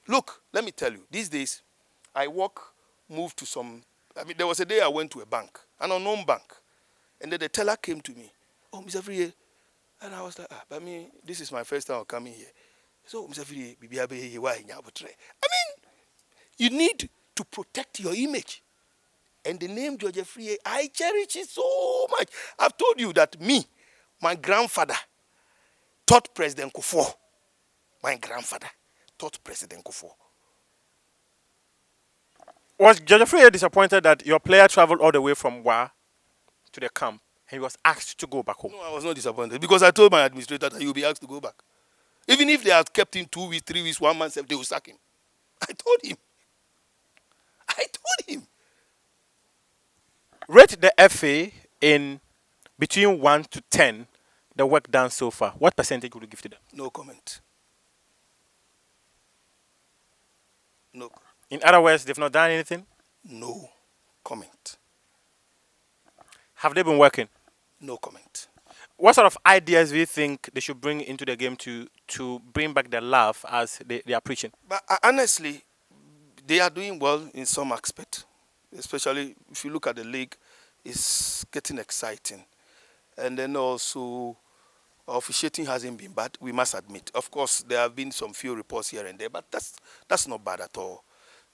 Look, let me tell you, these days, I move to some, there was a day I went to a bank, an unknown bank, and then the teller came to me, oh, Mr. Afriyie, and I was like, but me, this is my first time coming here. So, Mr. Afriyie, why? I mean, you need to protect your image. And the name George Afriyie, I cherish it so much. I've told you that me, my grandfather, taught President Kufuor. My grandfather taught President Kufuor. Was George Afriyie disappointed that your player traveled all the way from Wa to the camp? He was asked to go back home. No, I was not disappointed because I told my administrator that he will be asked to go back. Even if they had kept him 2 weeks, 3 weeks, 1 month, they will sack him. I told him. Rate the FA in between 1 to 10, the work done so far. What percentage would you give to them? No comment. No. In other words, they've not done anything? No comment. Have they been working? No comment. What sort of ideas do you think they should bring into the game to bring back the love as they are preaching? But honestly, they are doing well in some aspect. Especially if you look at the league, it's getting exciting. And then also, officiating hasn't been bad, we must admit. Of course, there have been some few reports here and there, but that's not bad at all.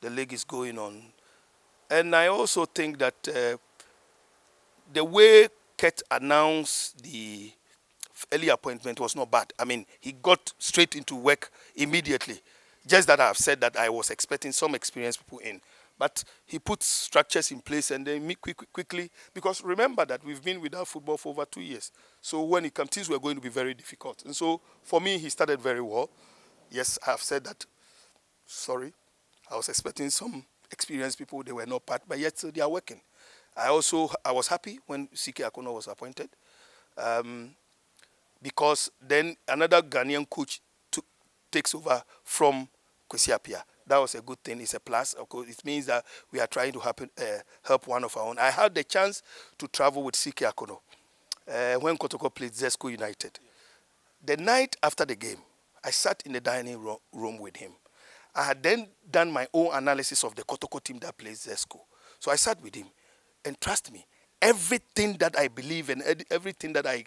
The league is going on. And I also think that the way Ket announced the early appointment was not bad. I mean, he got straight into work immediately. Just that I've said that I was expecting some experienced people in. But he put structures in place and then quickly, because remember that we've been without football for over 2 years. So when it comes, things were going to be very difficult. And so for me, he started very well. Yes, I have said that. Sorry. I was expecting some experienced people. They were not part, but yet they are working. I was happy when CK Akono was appointed because then another Ghanaian coach takes over from Kwesi Appiah. That was a good thing. It's a plus. Of course, it means that we are trying to help one of our own. I had the chance to travel with CK Akono when Kotoko played Zesco United. The night after the game, I sat in the dining room with him. I had then done my own analysis of the Kotoko team that plays Zesco. So I sat with him. And trust me, everything that I believe and everything that I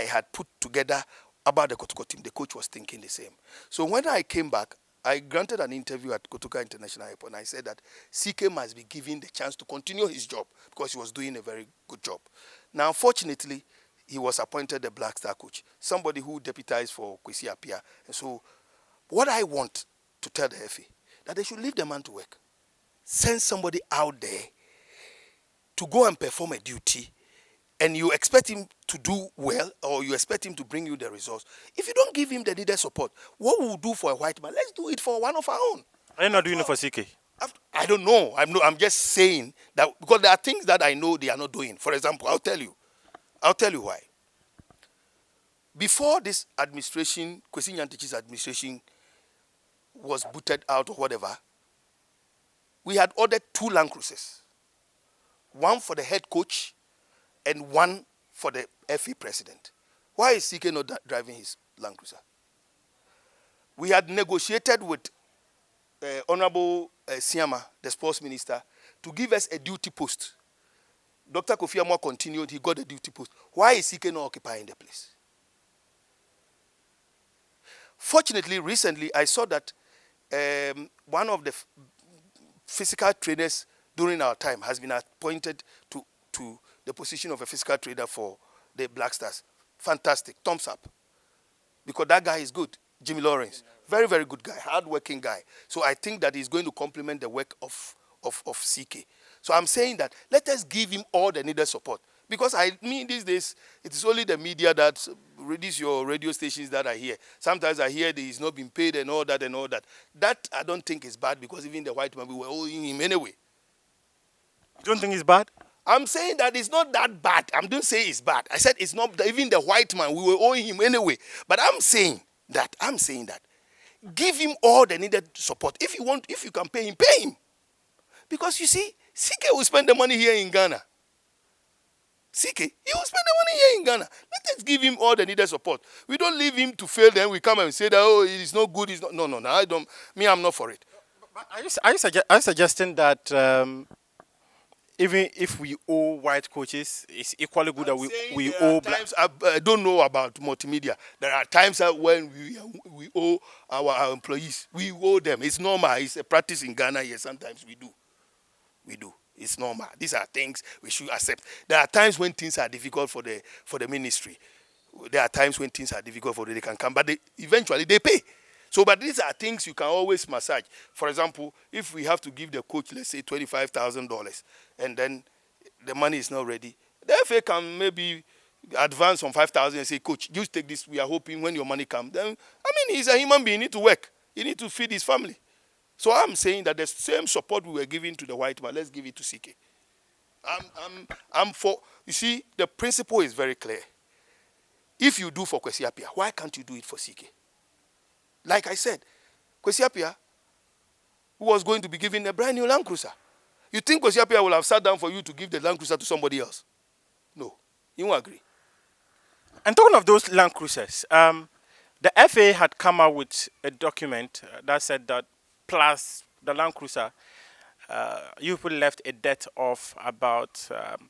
had put together about the Kotoko team, the coach was thinking the same. So when I came back, I granted an interview at Kotoka International Airport, and I said that CK must be given the chance to continue his job because he was doing a very good job. Now, unfortunately, he was appointed the Black Star coach, somebody who deputized for Kwesi Appiah. And so what I want to tell the FA, that they should leave the man to work. Send somebody out there to go and perform a duty, and you expect him to do well, or you expect him to bring you the results. If you don't give him the needed support, what we'll do for a white man, let's do it for one of our own. Are you not doing it for CK? I don't know. I'm just saying that because there are things that I know they are not doing. For example, I'll tell you why. Before this administration, Kwesi Nyantakyi's administration was booted out or whatever, we had ordered 2 Land Cruisers, one for the head coach and one for the FA president. Why is CK not driving his Land Cruiser? We had negotiated with Honorable Siama, the sports minister, to give us a duty post. Dr. Kofi Amwa continued, he got a duty post. Why is CK not occupying the place? Fortunately, recently, I saw that one of the physical trainers during our time has been appointed to the position of a physical trainer for the Black Stars. Fantastic. Thumbs up. Because that guy is good. Jimmy Lawrence. Very, very good guy. Hard-working guy. So I think that he's going to complement the work of CK. So I'm saying that let us give him all the needed support. Because these days, it is only the media that reads your radio stations that I hear. Sometimes I hear that he's not been paid and all that and all that. That I don't think is bad because even the white man, we were owing him anyway. You don't think it's bad? I'm saying that it's not that bad. I don't say it's bad. I said it's not, even the white man, we were owing him anyway. But I'm saying that, give him all the needed support. If you can pay him. Because you see, CK will spend the money here in Ghana. CK, he will spend the money here in Ghana. Let us give him all the needed support. We don't leave him to fail, then we come and say that, oh, it is not good. It's not. No, I'm not for it. But are you suggesting that even if we owe white coaches, it's equally good that we owe black? I don't know about multimedia. There are times when we owe our employees. We owe them. It's normal. It's a practice in Ghana here. Sometimes we do. It's normal. These are things we should accept. There are times when things are difficult for the ministry. There are times when things are difficult for them. They can come, but eventually they pay. So, but these are things you can always massage. For example, if we have to give the coach, let's say $25,000, and then the money is not ready, the FA can maybe advance on 5,000 and say, coach, just take this. We are hoping when your money comes. Then, he's a human being. He needs to work. He needs to feed his family. So I'm saying that the same support we were giving to the white man, let's give it to CK. I'm for, you see, the principle is very clear. If you do for Kwesi Appiah, why can't you do it for CK? Like I said, Kwesi Appiah, who was going to be given a brand new Land Cruiser. You think Kwesi Appiah will have sat down for you to give the Land Cruiser to somebody else? No. You won't agree. And talking of those Land Cruisers, the FA had come out with a document that said that plus the Land Cruiser, you people left a debt of about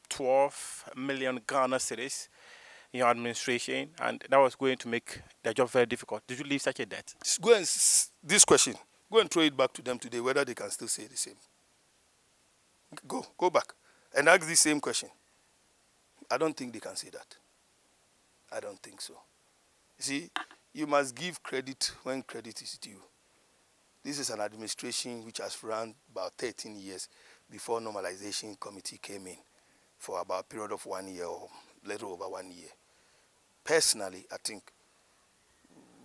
12 million Ghana cedis in your administration, and that was going to make their job very difficult. Did you leave such a debt? This question, go and throw it back to them today, whether they can still say the same. Go back and ask the same question. I don't think they can say that. I don't think so. You see, you must give credit when credit is due. This is an administration which has run about 13 years before normalization committee came in for about a period of 1 year or little over 1 year. Personally, I think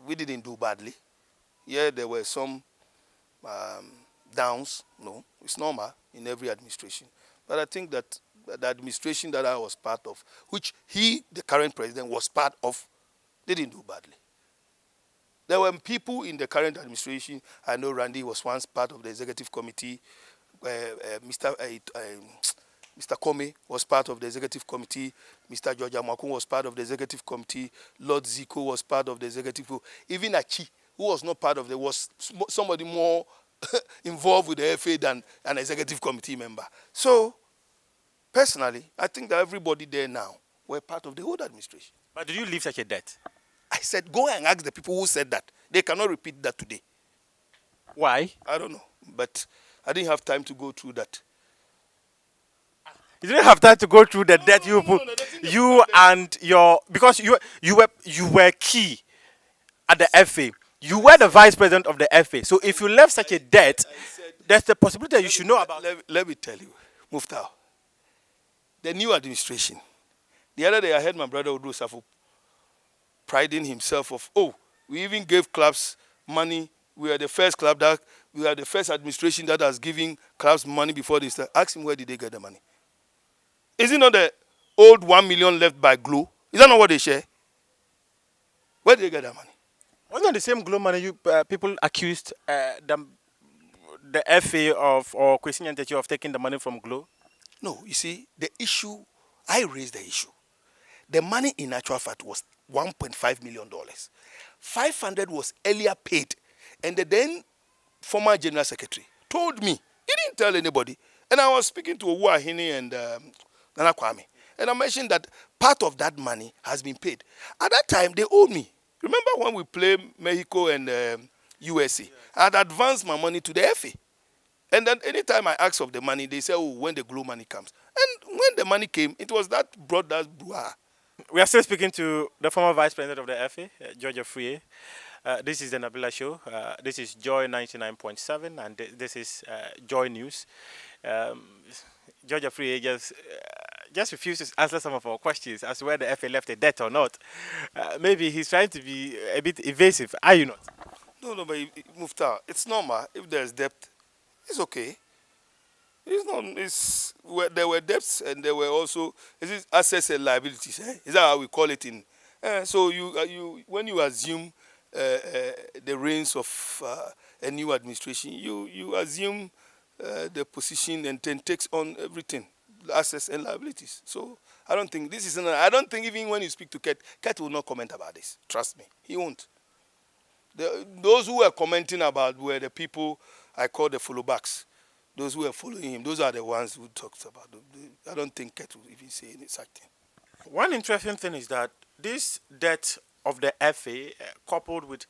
we didn't do badly. Yeah, there were some downs. No, it's normal in every administration. But I think that the administration that I was part of, which the current president, was part of, didn't do badly. There were people in the current administration. I know Randy was once part of the executive committee. Mr. Kome was part of the executive committee. Mr. George Amakun was part of the executive committee. Lord Zico was part of the executive committee. Even Achi, who was not part of was somebody more involved with the FA than an executive committee member. So, personally, I think that everybody there now were part of the old administration. But did you leave such a debt? I said, go and ask the people who said that. They cannot repeat that today. Why? I don't know. But I didn't have time to go through that. You didn't have time to go through the debt and your, because you were key at the FA. You were the vice president of the FA. So if you left such a debt, there's the possibility that you should know about. Let me tell you, Muftau, the new administration. The other day I heard my brother Udu Safu priding himself of, we even gave clubs money. We are the first club we are the first administration that has given clubs money before they start. Ask him, where did they get the money? Is it not the old 1 million left by Glow? Is that not what they share? Where did they get that money? Wasn't the same Glow money people accused the the FA of or Christian Nyantechi of taking the money from Glo? No, you see, the issue, I raised the issue. The money in actual fact was $1.5 million. 500 was earlier paid. And the then former general secretary told me, he didn't tell anybody. And I was speaking to Owuahini and Nana Kwame. And I mentioned that part of that money has been paid. At that time, they owed me. Remember when we played Mexico and USA? Yes. I had advanced my money to the FA. And then anytime I asked of the money, they say, oh, when the Glo money comes. And when the money came, it was that brought that brouhaha. We are still speaking to the former vice president of the FA, George Afriyie. This is the Nabila Show. This is Joy 99.7, and this is Joy News. George Afriyie just refuses to answer some of our questions as to whether the FA left a debt or not. Maybe he's trying to be a bit evasive. Are you not? No, but Mufta, it's normal. If there's debt, it's okay. It's not. There were debts and there were also assets and liabilities. Is that how we call it in? So you when you assume the reins of a new administration, you assume the position and then takes on everything, assets and liabilities. So I don't think this is. I don't think even when you speak to Ket will not comment about this. Trust me, he won't. Those who were commenting about were the people I call the follow backs. Those who are following him, those are the ones who talked about it. I don't think Ket will even say any such thing. One interesting thing is that this debt of the FA, coupled with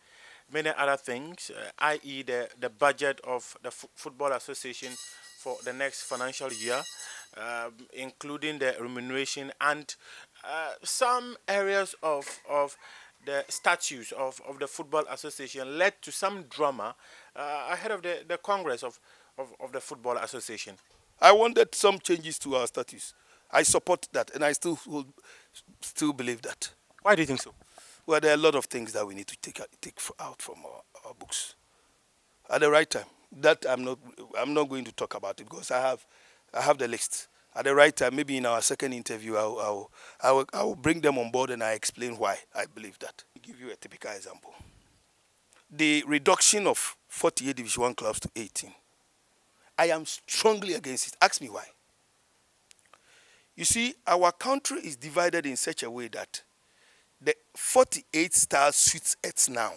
many other things, i.e. the budget of the Football Association for the next financial year, including the remuneration and some areas of the statutes of the Football Association led to some drama ahead of the Congress of the Football Association. I wanted some changes to our statutes. I support that, and I still believe that. Why do you think so? Well, there are a lot of things that we need to take out from our books at the right time. That I'm not going to talk about it because I have the list. At the right time, maybe in our second interview, I will bring them on board and I explain why I believe that. I'll give you a typical example. The reduction of 48 Division 1 clubs to 18. I am strongly against it. Ask me why. You see, our country is divided in such a way that the 48 stars suits it now.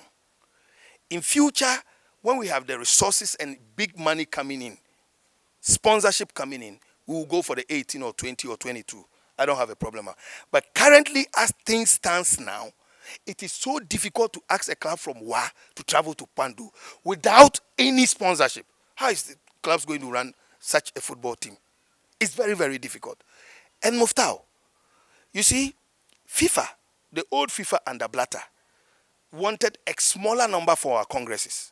In future, when we have the resources and big money coming in, sponsorship coming in, we will go for the 18 or 20 or 22. I don't have a problem. But currently, as things stand now, it is so difficult to ask a club from Wa to travel to Pandu without any sponsorship. How is the clubs going to run such a football team? It's very, very difficult. And Muftau, you see, FIFA, the old FIFA under Blatter, wanted a smaller number for our congresses.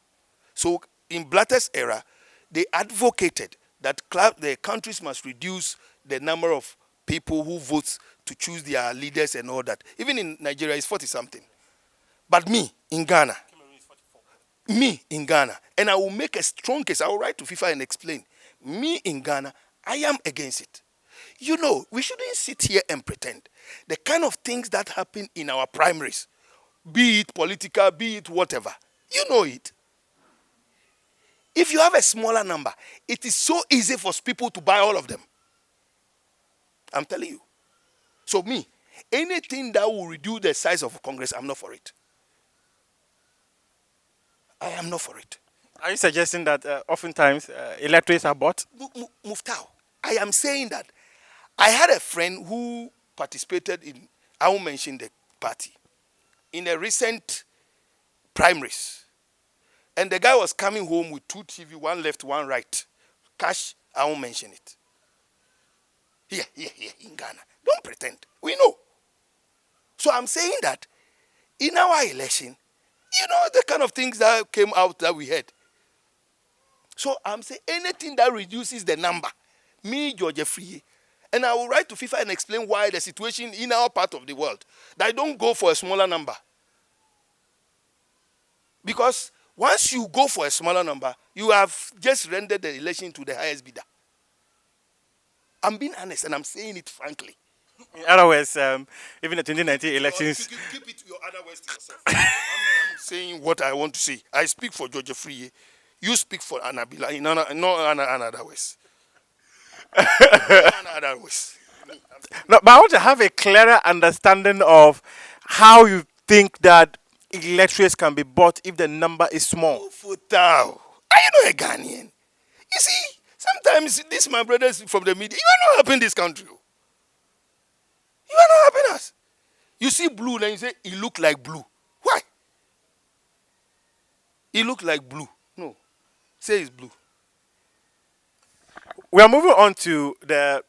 So in Blatter's era, they advocated that the countries must reduce the number of people who vote to choose their leaders and all that. Even in Nigeria, it's 40-something. But me, in Ghana, and I will make a strong case. I will write to FIFA and explain. Me in Ghana, I am against it. You know, we shouldn't sit here and pretend. The kind of things that happen in our primaries, be it political, be it whatever, you know it. If you have a smaller number, it is so easy for people to buy all of them. I'm telling you. So me, anything that will reduce the size of Congress, I'm not for it. I am not for it. Are you suggesting that oftentimes electorates are bought? Muftau, I am saying that I had a friend who participated in, I won't mention the party, in a recent primaries. And the guy was coming home with 2 TV, one left, one right. Cash, I won't mention it. Here, in Ghana. Don't pretend. We know. So I'm saying that in our election, you know the kind of things that came out that we had. So I'm saying anything that reduces the number, me, George Afriyie, and I will write to FIFA and explain why the situation in our part of the world, that I don't go for a smaller number. Because once you go for a smaller number, you have just rendered the election to the highest bidder. I'm being honest and I'm saying it frankly. In other words, even the 2019 elections... Keep it your other words to yourself. I'm saying what I want to say. I speak for George Afriyie. You speak for Nabila in another ways. No another ways. No, but I want to have a clearer understanding of how you think that electorates can be bought if the number is small. Futao. Are you not a Ghanaian? You see, sometimes these my brothers from the media, you are not helping this country. You are not helping us. You see blue, then you say, he look like blue. Why? He look like blue. No. Say it's blue. We are moving on to the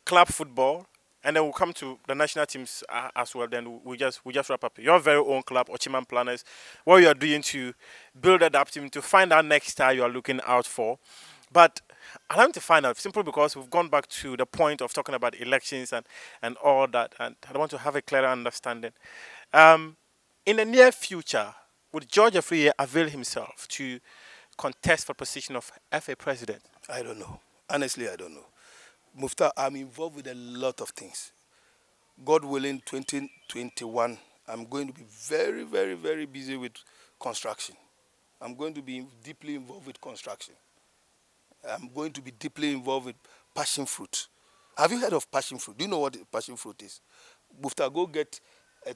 club football, and then we'll come to the national teams as well. Then we just wrap up. Your very own club, Ochiman Planners, what you are doing to build that team to find out next star you are looking out for. But I want to find out simply because we've gone back to the point of talking about elections and all that, and I want to have a clearer understanding. In the near future, would George Afriyie avail himself to contest for position of FA president? I don't know. Honestly, I don't know. Mufta, I'm involved with a lot of things. God willing, 2021, I'm going to be very, very, very busy with construction. I'm going to be deeply involved with construction. I'm going to be deeply involved with passion fruit. Have you heard of passion fruit? Do you know what passion fruit is? Mufta, go get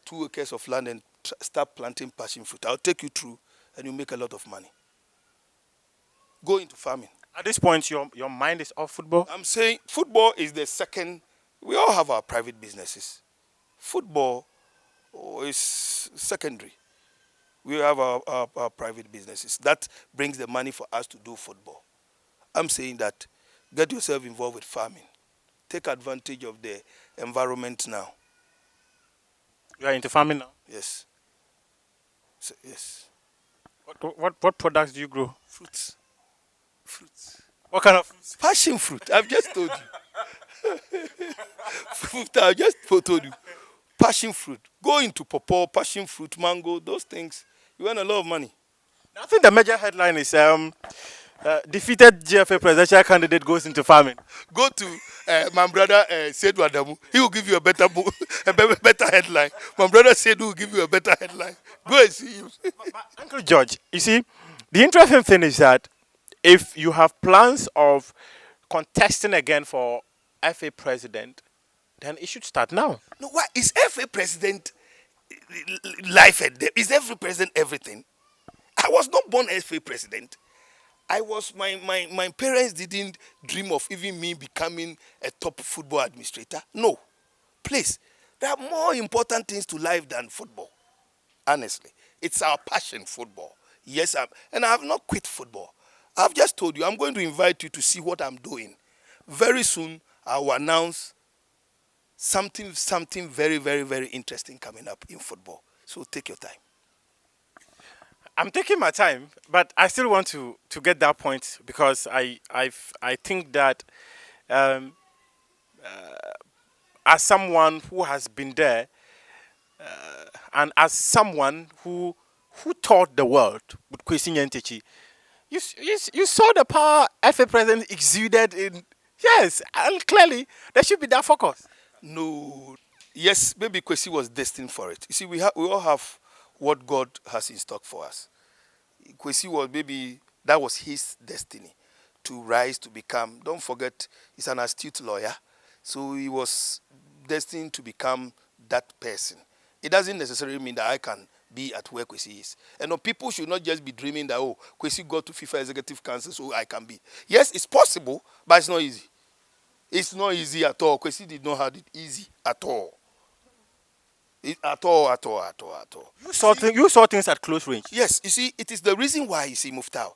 2 acres of land and start planting passion fruit. I'll take you through and you make a lot of money. Go into farming. At this point, your mind is off football? I'm saying football is the second. We all have our private businesses. Football is secondary. We have our private businesses. That brings the money for us to do football. I'm saying that get yourself involved with farming. Take advantage of the environment now. You are into farming now? Yes. So, yes. What products do you grow? Fruits. Fruits. What kind of fruits? Passion fruit. I've just told you. Fruit, I just told you. Passion fruit. Go into pawpaw, passion fruit, mango, those things. You earn a lot of money. I think the major headline is defeated GFA presidential candidate goes into farming. Go to my brother Seydou Adamu. He will give you a better book, better headline. My brother Seydou will give you a better headline. Go and see him. Uncle George, you see, the interesting thing is that if you have plans of contesting again for FA president, then it should start now. No, why is FA president life and death? Is FA president everything? I was not born FA president. I was my parents didn't dream of even me becoming a top football administrator. No, please. There are more important things to life than football. Honestly, it's our passion, football. Yes, and I have not quit football. I've just told you I'm going to invite you to see what I'm doing. Very soon I will announce something very, very, very interesting coming up in football. So take your time. I'm taking my time, but I still want to get that point because I think that as someone who has been there and as someone who taught the world with Kwesi Nyantakyi, you saw the power FA president exuded in. Yes, and clearly there should be that focus. No, yes, maybe Kwesi was destined for it. You see, we all have what God has in stock for us. Kwesi was that was his destiny to rise to become. Don't forget, he's an astute lawyer, so he was destined to become that person. It doesn't necessarily mean that I can be at where Kwesi is. And people should not just be dreaming that, oh, Kwesi got to FIFA Executive Council, so I can be. Yes, it's possible, but it's not easy. It's not easy at all. Kwesi did not have it easy at all. At all. You saw things at close range. Yes, you see, it is the reason why, you see, Muftau,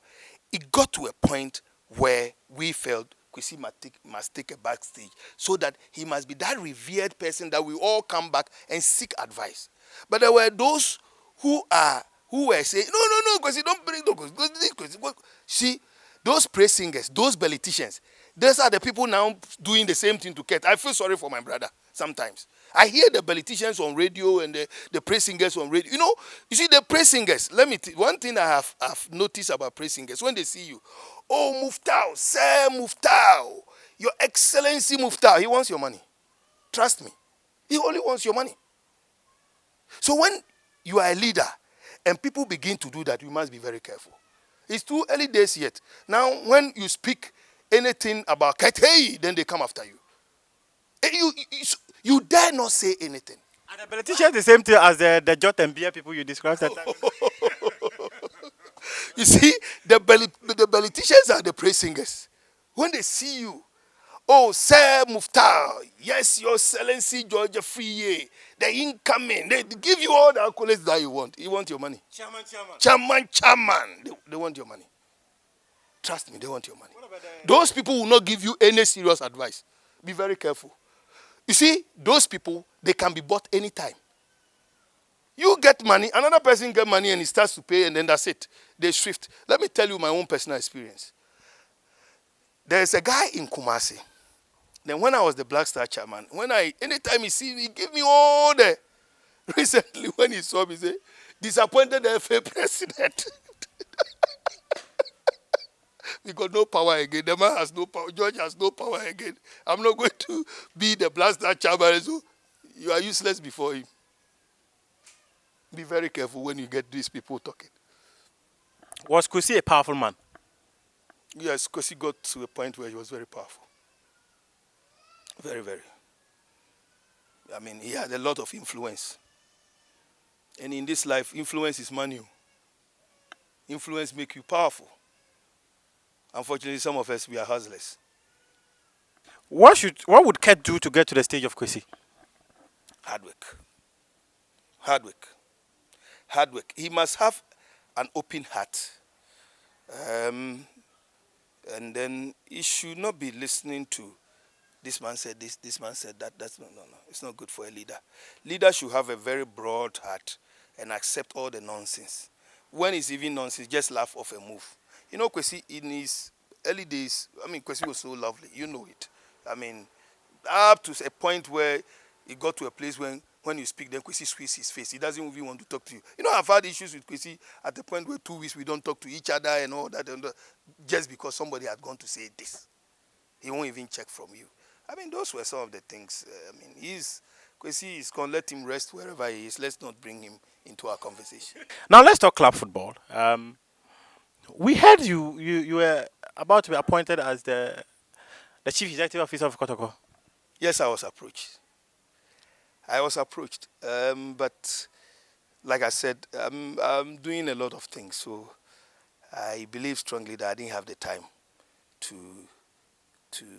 it got to a point where we felt Kwesi must take a backstage so that he must be that revered person that we all come back and seek advice. But there were those who were saying, no, Kwesi, don't bring Kwesi. See, those praise singers, those politicians, those are the people now doing the same thing to Kurt. I feel sorry for my brother sometimes. I hear the politicians on radio and the praise singers on radio. You see the praise singers. One thing I have noticed about praise singers, when they see you, oh, Muftau, Sir Muftau, Your Excellency Muftau, he wants your money. Trust me. He only wants your money. So when you are a leader and people begin to do that, you must be very careful. It's too early days yet. Now, when you speak anything about Ketei, then they come after you. You dare not say anything. And the politicians the same thing as the Jot and Beer people you described that time. You see, the politicians are the praise singers. When they see you, oh, Sir Muftar, yes, Your Excellency George Afriyie, the incoming, they give you all the accolades that you want. You want your money. Chairman. They want your money. Trust me, they want your money. Those people will not give you any serious advice. Be very careful. You see, those people, they can be bought anytime. You get money, another person get money and he starts to pay and then that's it. They shift. Let me tell you my own personal experience. There's a guy in Kumasi. Then when I was the Black Star chairman, anytime he see me, he give me all the, recently when he saw me, he say, disappointed FA president. We got no power again. The man has no power. George has no power again. I'm not going to be the Black Star chairman. So you are useless before him. Be very careful when you get these people talking. Was Kusi a powerful man? Yes, because he got to a point where he was very powerful. Very, very. I mean, he had a lot of influence. And in this life, influence is money. Influence makes you powerful. Unfortunately, some of us, we are hustlers. What would Ket do to get to the stage of Kusi? Hard work. Hard work. Hard work. He must have an open heart. And then he should not be listening to this man said this man said that. That's no. It's not good for a leader. Leader should have a very broad heart and accept all the nonsense. When it's even nonsense, just laugh off a move. You know, Kwesi, in his early days, I mean, Kwesi was so lovely. You know it. I mean, up to a point where he got to a place when you speak, then Kwesi squeezes his face. He doesn't even want to talk to you. You know, I've had issues with Kwesi at the point where 2 weeks we don't talk to each other and all that, just because somebody had gone to say this. He won't even check from you. I mean, those were some of the things. Kwesi is gone. Let him rest wherever he is. Let's not bring him into our conversation. Now let's talk club football. We heard you were about to be appointed as the chief executive officer of Kotoko. Yes, I was approached. But like I said, I'm doing a lot of things. So I believe strongly that I didn't have the time to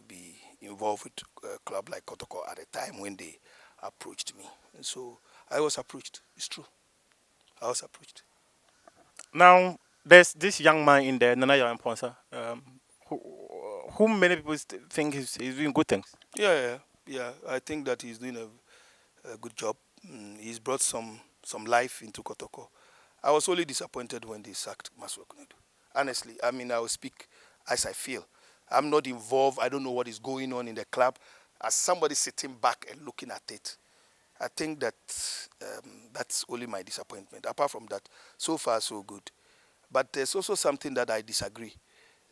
be involved with a club like Kotoko at the time when they approached me. And so I was approached. It's true. I was approached. Now, there's this young man in there, Nana Yaramponsa, who many people think is doing good things. Yeah. I think that he's doing a good job. He's brought some life into Kotoko. I was only disappointed when they sacked Maswa Kunedu. Honestly, I mean, I will speak as I feel. I'm not involved. I don't know what is going on in the club. As somebody sitting back and looking at it, I think that that's only my disappointment. Apart from that, so far so good. But there's also something that I disagree.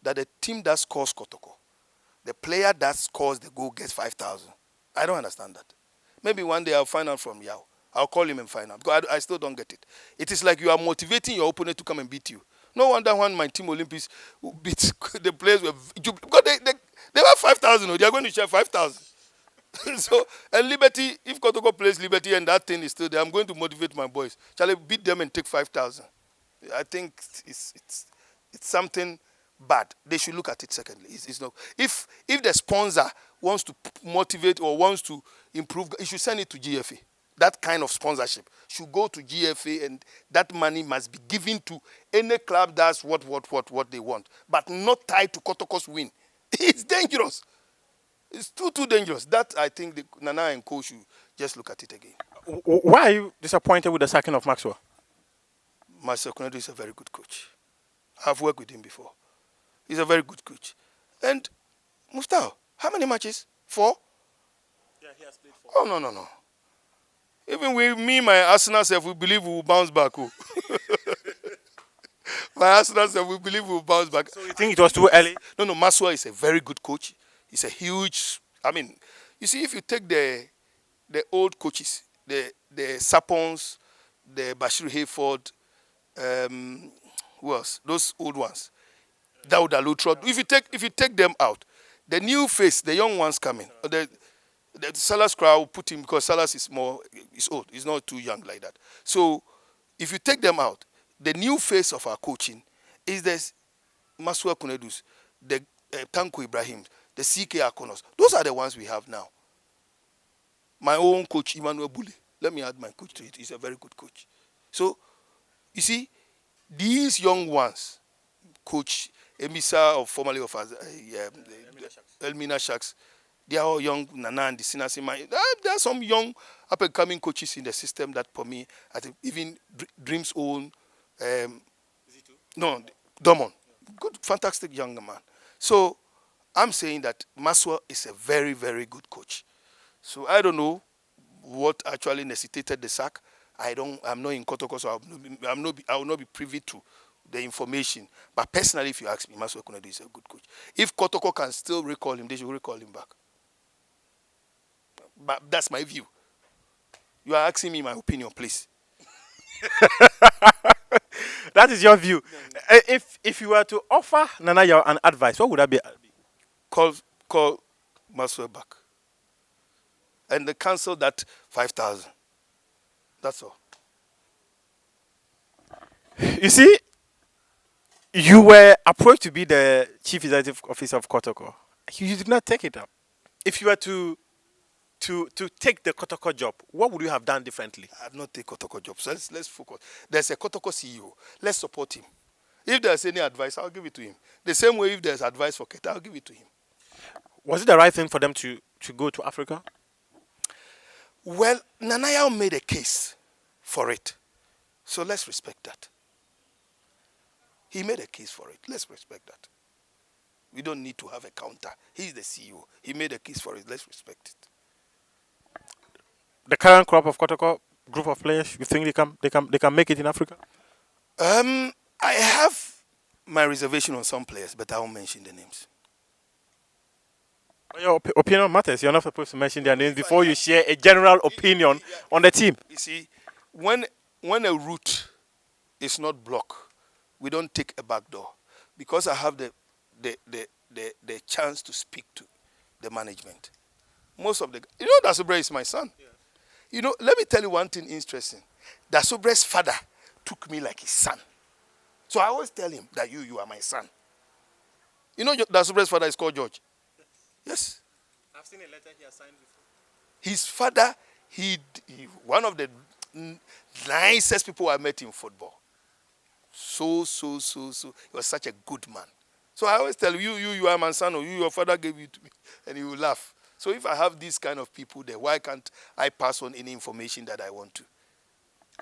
That the team that scores Kotoko, the player that scores the goal gets 5,000. I don't understand that. Maybe one day I'll find out from Yao. I'll call him and find out. Because I still don't get it. It is like you are motivating your opponent to come and beat you. No wonder when my team Olympics beat the players were because they were 5,000. They are going to share 5,000. So and Liberty, if Kotoko plays Liberty and that thing is still there, I'm going to motivate my boys. Shall I beat them and take 5,000? I think it's something bad. They should look at it secondly. It's not. If the sponsor wants to motivate or wants to improve, he should send it to GFA. That kind of sponsorship should go to GFA, and that money must be given to any club that's what they want, but not tied to Kotoko's win. It's dangerous. It's too dangerous. That I think the Nana and Co should just look at it again. Why are you disappointed with the sacking of Maxwell? Marcel Konedo is a very good coach. I've worked with him before. He's a very good coach. And Muftao, how many matches? 4? Yeah, he has played 4. Oh, no. Even me, my Arsenal self, we believe we will bounce back. Oh. My Arsenal self, we believe we will bounce back. So you think it was too early? No, Maswa is a very good coach. He's a huge, you see, if you take the old coaches, the Sapons, the Bashir Hayford, Who else? Those old ones. Dauda Lutrot. If you take them out, the new face, the young ones coming. The Salas crowd will put him because Salas is old. He's not too young like that. So if you take them out, the new face of our coaching is the Masua Kunedus, the Tanko Ibrahim, the CK Akonos. Those are the ones we have now. My own coach, Emmanuel Bule. Let me add my coach to it. He's a very good coach. So, you see, these young ones, Coach Emisa, or formerly of us, Elmina Shaks, they are all young, Nana and the Sinasima. There are some young up-and-coming coaches in the system that, for me, I think even Dream's own, Domon. Good, fantastic young man. So, I'm saying that Maswa is a very, very good coach. So, I don't know what actually necessitated the sack. I'm not in Kotoko, so I will not be privy to the information. But personally, if you ask me, Maswa Kunadu is a good coach. If Kotoko can still recall him, they should recall him back. But that's my view. You are asking me my opinion, please. That is your view. If you were to offer Nanaya an advice, what would that be? Call Maswa back. And they cancel that 5,000. That's all. You see, you were approached to be the chief executive officer of Kotoko. You did not take it up. If you were to take the Kotoko job, what would you have done differently? I have not taken Kotoko job. So let's focus. There's a Kotoko CEO. Let's support him. If there's any advice, I'll give it to him. The same way if there's advice for Keta, I'll give it to him. Was it the right thing for them to go to Africa? Well, Nanaya made a case for it. So let's respect that. He made a case for it. Let's respect that. We don't need to have a counter. He's the CEO. He made a case for it. Let's respect it. The current crop of Kotoko group of players, you think they can make it in Africa? I have my reservation on some players, but I won't mention the names. Your opinion matters. You're not supposed to mention their names before you share a general opinion on the team. You see, when a route is not blocked, we don't take a back door. Because I have the chance to speak to the management. Most of Dasobre is my son. Yeah. Let me tell you one thing interesting. Dasobre's father took me like his son. So I always tell him that you are my son. Dasobre's father is called George. Yes. I've seen a letter he has signed before. His father, he one of the nicest people I met in football. So. He was such a good man. So I always tell you are my son, or your father gave you to me, and he will laugh. So if I have these kind of people there, why can't I pass on any information that I want to?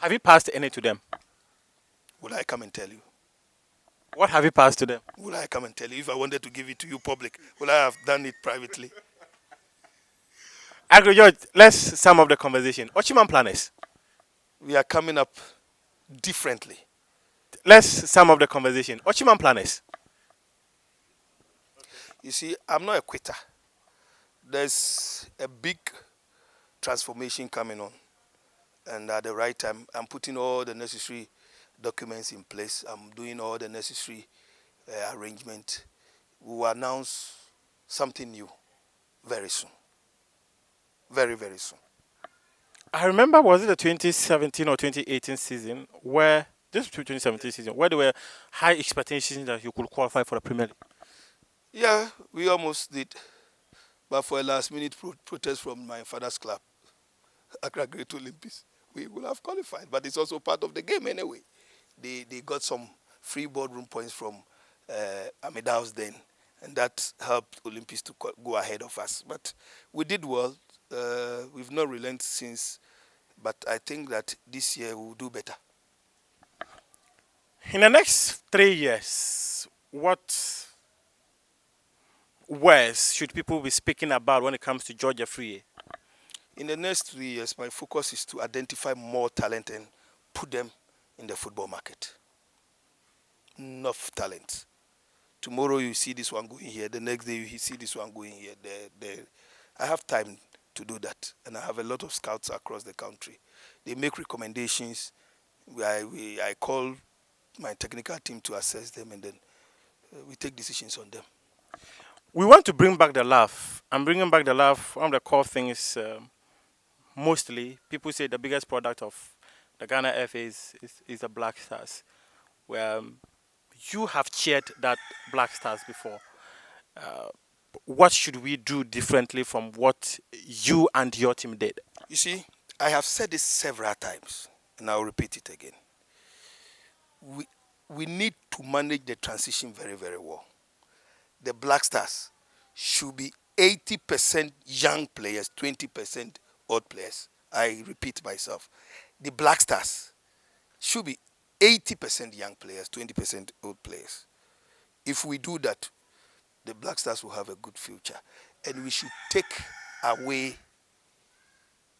Have you passed any to them? Will I come and tell you? What have you passed to them? Will I come and tell you? If I wanted to give it to you public, will I have done it privately? Agro George, let's sum up the conversation. Ochiman planners. We are coming up differently. Let's sum up the conversation. Ochiman planners. You see, I'm not a quitter. There's a big transformation coming on. And at the right time, I'm putting all the necessary documents in place. I'm doing all the necessary arrangement. We will announce something new very soon. Very, very soon. I remember, was it the 2017 or 2018 season where, this 2017 season, where there were high expectations that you could qualify for the Premier League? Yeah, we almost did. But for a last-minute protest from my father's club, Accra Great Olympics, we will have qualified. But it's also part of the game anyway. They got some free boardroom points from Amidao's then, and that helped Olympics to go ahead of us. But we did well. We've not relented since, but I think that this year we'll do better. In the next 3 years, what words should people be speaking about when it comes to George Afriyie? In the next 3 years, my focus is to identify more talent and put them in the football market. Enough talent. Tomorrow you see this one going here. The next day you see this one going here. I have time to do that, and I have a lot of scouts across the country. They make recommendations. I call my technical team to assess them, and then we take decisions on them. We want to bring back the laugh. And bringing back the laugh, one of the core things, mostly, people say the biggest product of the Ghana FA is the Black Stars. Where you have cheered that Black Stars before. What should we do differently from what you and your team did? You see, I have said this several times, and I'll repeat it again. We need to manage the transition very, very well. The Black Stars should be 80% young players, 20% old players. I repeat myself. The Black Stars should be 80% young players, 20% old players. If we do that, the Black Stars will have a good future. And we should take away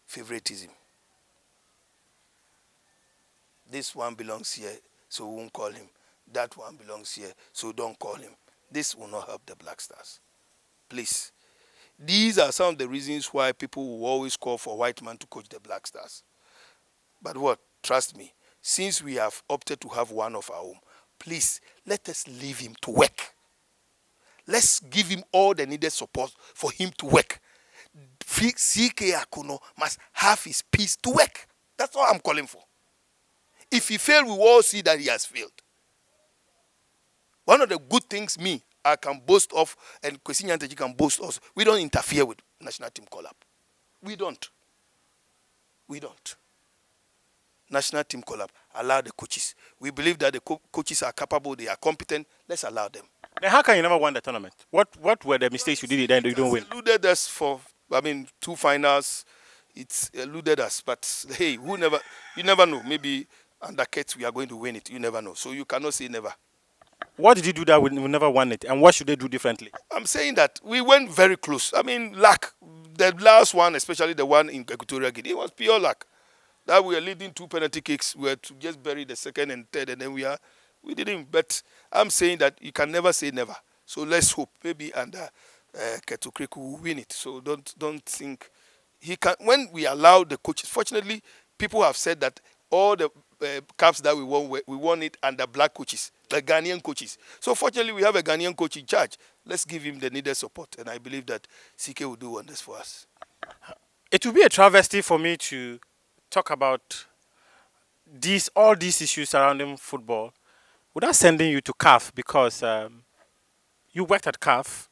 favoritism. This one belongs here, so we won't call him. That one belongs here, so don't call him. This will not help the Black Stars. Please. These are some of the reasons why people will always call for a white man to coach the Black Stars. But what? Trust me. Since we have opted to have one of our own, please, let us leave him to work. Let's give him all the needed support for him to work. CK Akuno must have his peace to work. That's all I'm calling for. If he fails, we will all see that he has failed. One of the good things I can boast of, and Kwesi Nyantakyi can boast of, we don't interfere with national team call-up. We don't. National team call-up. Allow the coaches. We believe that the coaches are capable, they are competent. Let's allow them. Then how can you never win the tournament? What were the mistakes you did then you don't win? It eluded us for, 2 finals. It's eluded us. But hey, you never know. Maybe under Kets we are going to win it. You never know. So you cannot say never. What did you do that we never won it? And what should they do differently? I'm saying that we went very close. Luck. The last one, especially the one in Equatorial Guinea, it was pure luck. That we were leading 2 penalty kicks. We had to just bury the second and third, and then we didn't. But I'm saying that you can never say never. So let's hope maybe under Ketu Kriku will win it. So don't think he can. When we allow the coaches, fortunately, people have said that all the cups that we won it under black coaches, the Ghanaian coaches. So fortunately, we have a Ghanaian coach in charge. Let's give him the needed support, and I believe that CK will do wonders for us. It will be a travesty for me to talk about all these issues surrounding football without sending you to CAF, because you worked at CAF.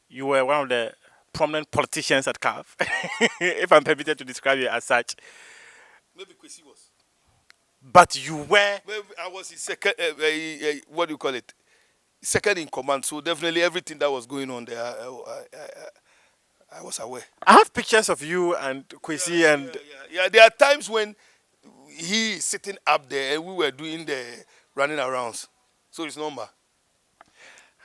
You were one of the prominent politicians at CAF, if I'm permitted to describe you as such. Maybe Kwesi was. But you were... I was his second, what do you call it? Second in command. So definitely everything that was going on there, I was aware. I have pictures of you and Kwesi Yeah, there are times when he is sitting up there and we were doing the running arounds. So it's normal.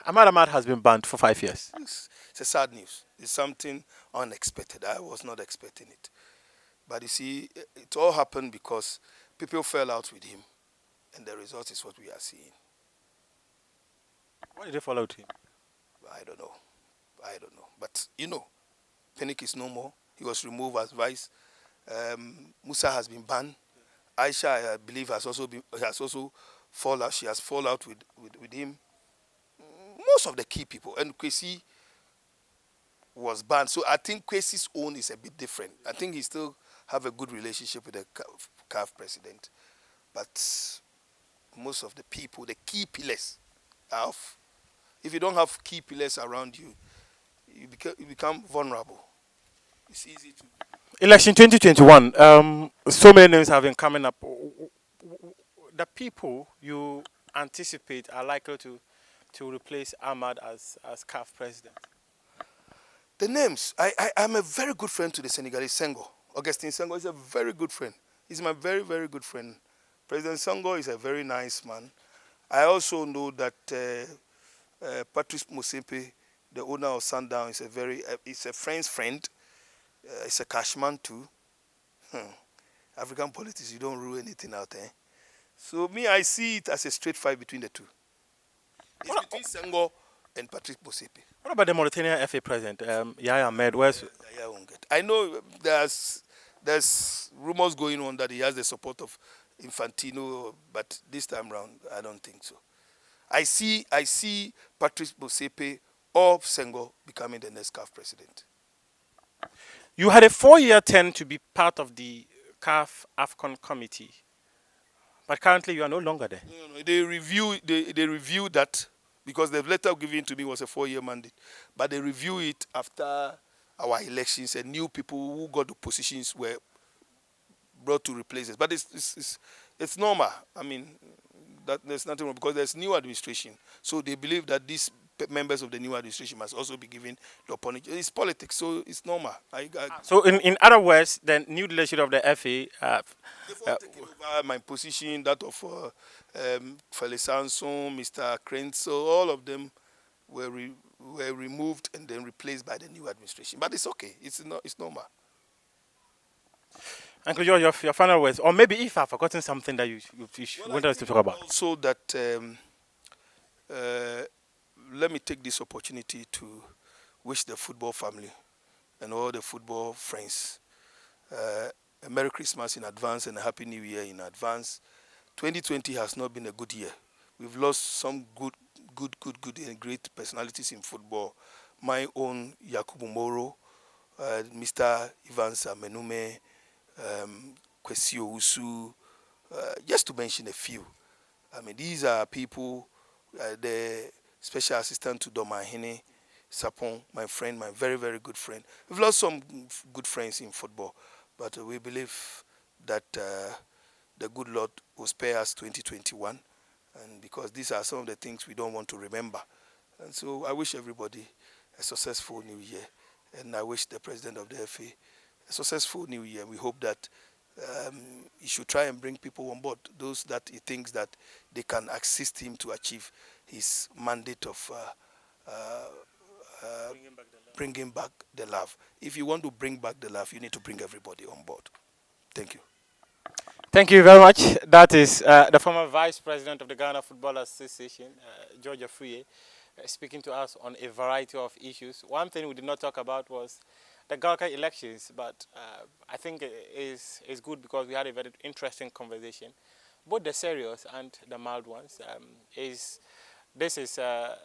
Ahmad Ahmad has been banned for 5 years. It's a sad news. It's something unexpected. I was not expecting it. But you see, it all happened because people fell out with him. And the result is what we are seeing. Why did they fall out with him? I don't know. But, Pinnick is no more. He was removed as vice. Musa has been banned. Aisha, I believe, has also fallen out. She has fallen out with him. Most of the key people. And Kwesi was banned. So I think Kwesi's own is a bit different. I think he still have a good relationship with the CAF president. But most of the people, the key pillars, are off. If you don't have key pillars around you, you become vulnerable. It's easy to... Election 2021, so many names have been coming up. The people you anticipate are likely to replace Ahmad as CAF president? The names, I'm a very good friend to the Senegalese Senghor. Augustin Senghor is a very good friend. He's my very, very good friend. President Senghor is a very nice man. I also know that Patrice Mosepe, the owner of Sundown, is a friend's friend. He's a cashman too. African politics, you don't rule anything out there. So I see it as a straight fight between the two. It's between Senghor and Patrice Mosepe. What about the Mauritania FA president, Yaya Ahmed? I know there's rumors going on that he has the support of Infantino, but this time round, I don't think so. I see Patrice Motsepe or Senghor becoming the next CAF president. You had a 4-year term to be part of the CAF AFCON committee, but currently you are no longer there. No, they review that because the letter given to me was a 4-year mandate, but they review it after our elections and new people who got the positions were brought to replace it. But it's normal. I mean, that there's nothing wrong because there's new administration, so they believe that these members of the new administration must also be given the opportunity. It's politics, so it's normal. So, in other words, the new leadership of the FA. They've all taken over my position, that of Fele Sanson, Mr. Krenzo, all of them were removed and then replaced by the new administration. But it's okay. It's normal. Uncle George, your final words, or maybe if I've forgotten something that you want us to talk about. Also, that let me take this opportunity to wish the football family and all the football friends a Merry Christmas in advance and a Happy New Year in advance. 2020 has not been a good year. We've lost some good and great personalities in football. My own Yakubu Moro, Mr. Ivansa Menume, Kwesi Owusu, just to mention a few. I mean, these are people, the special assistant to Doma Hene Sapon, my friend, my very, very good friend. We've lost some good friends in football, but we believe that the good Lord will spare us 2021, and because these are some of the things we don't want to remember. And so I wish everybody a successful new year, and I wish the president of the FA a successful new year. We hope that he should try and bring people on board, those that he thinks that they can assist him to achieve his mandate of bringing back the love. If you want to bring back the love, you need to bring everybody on board. Thank you. Thank you very much. That is the former Vice President of the Ghana Football Association, George Afriyie, speaking to us on a variety of issues. One thing we did not talk about was the Ghana elections, but I think it is good because we had a very interesting conversation, both the serious and the mild ones. This is the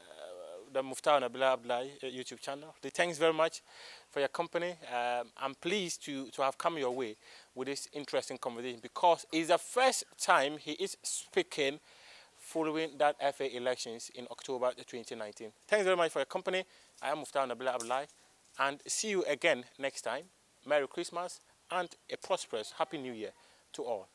Nabila YouTube channel. Thanks very much for your company. I'm pleased to have come your way with this interesting conversation because it's the first time he is speaking following that FA elections in October 2019. Thanks very much for your company. I am Nabila, and see you again next time. Merry Christmas and a prosperous Happy New Year to all.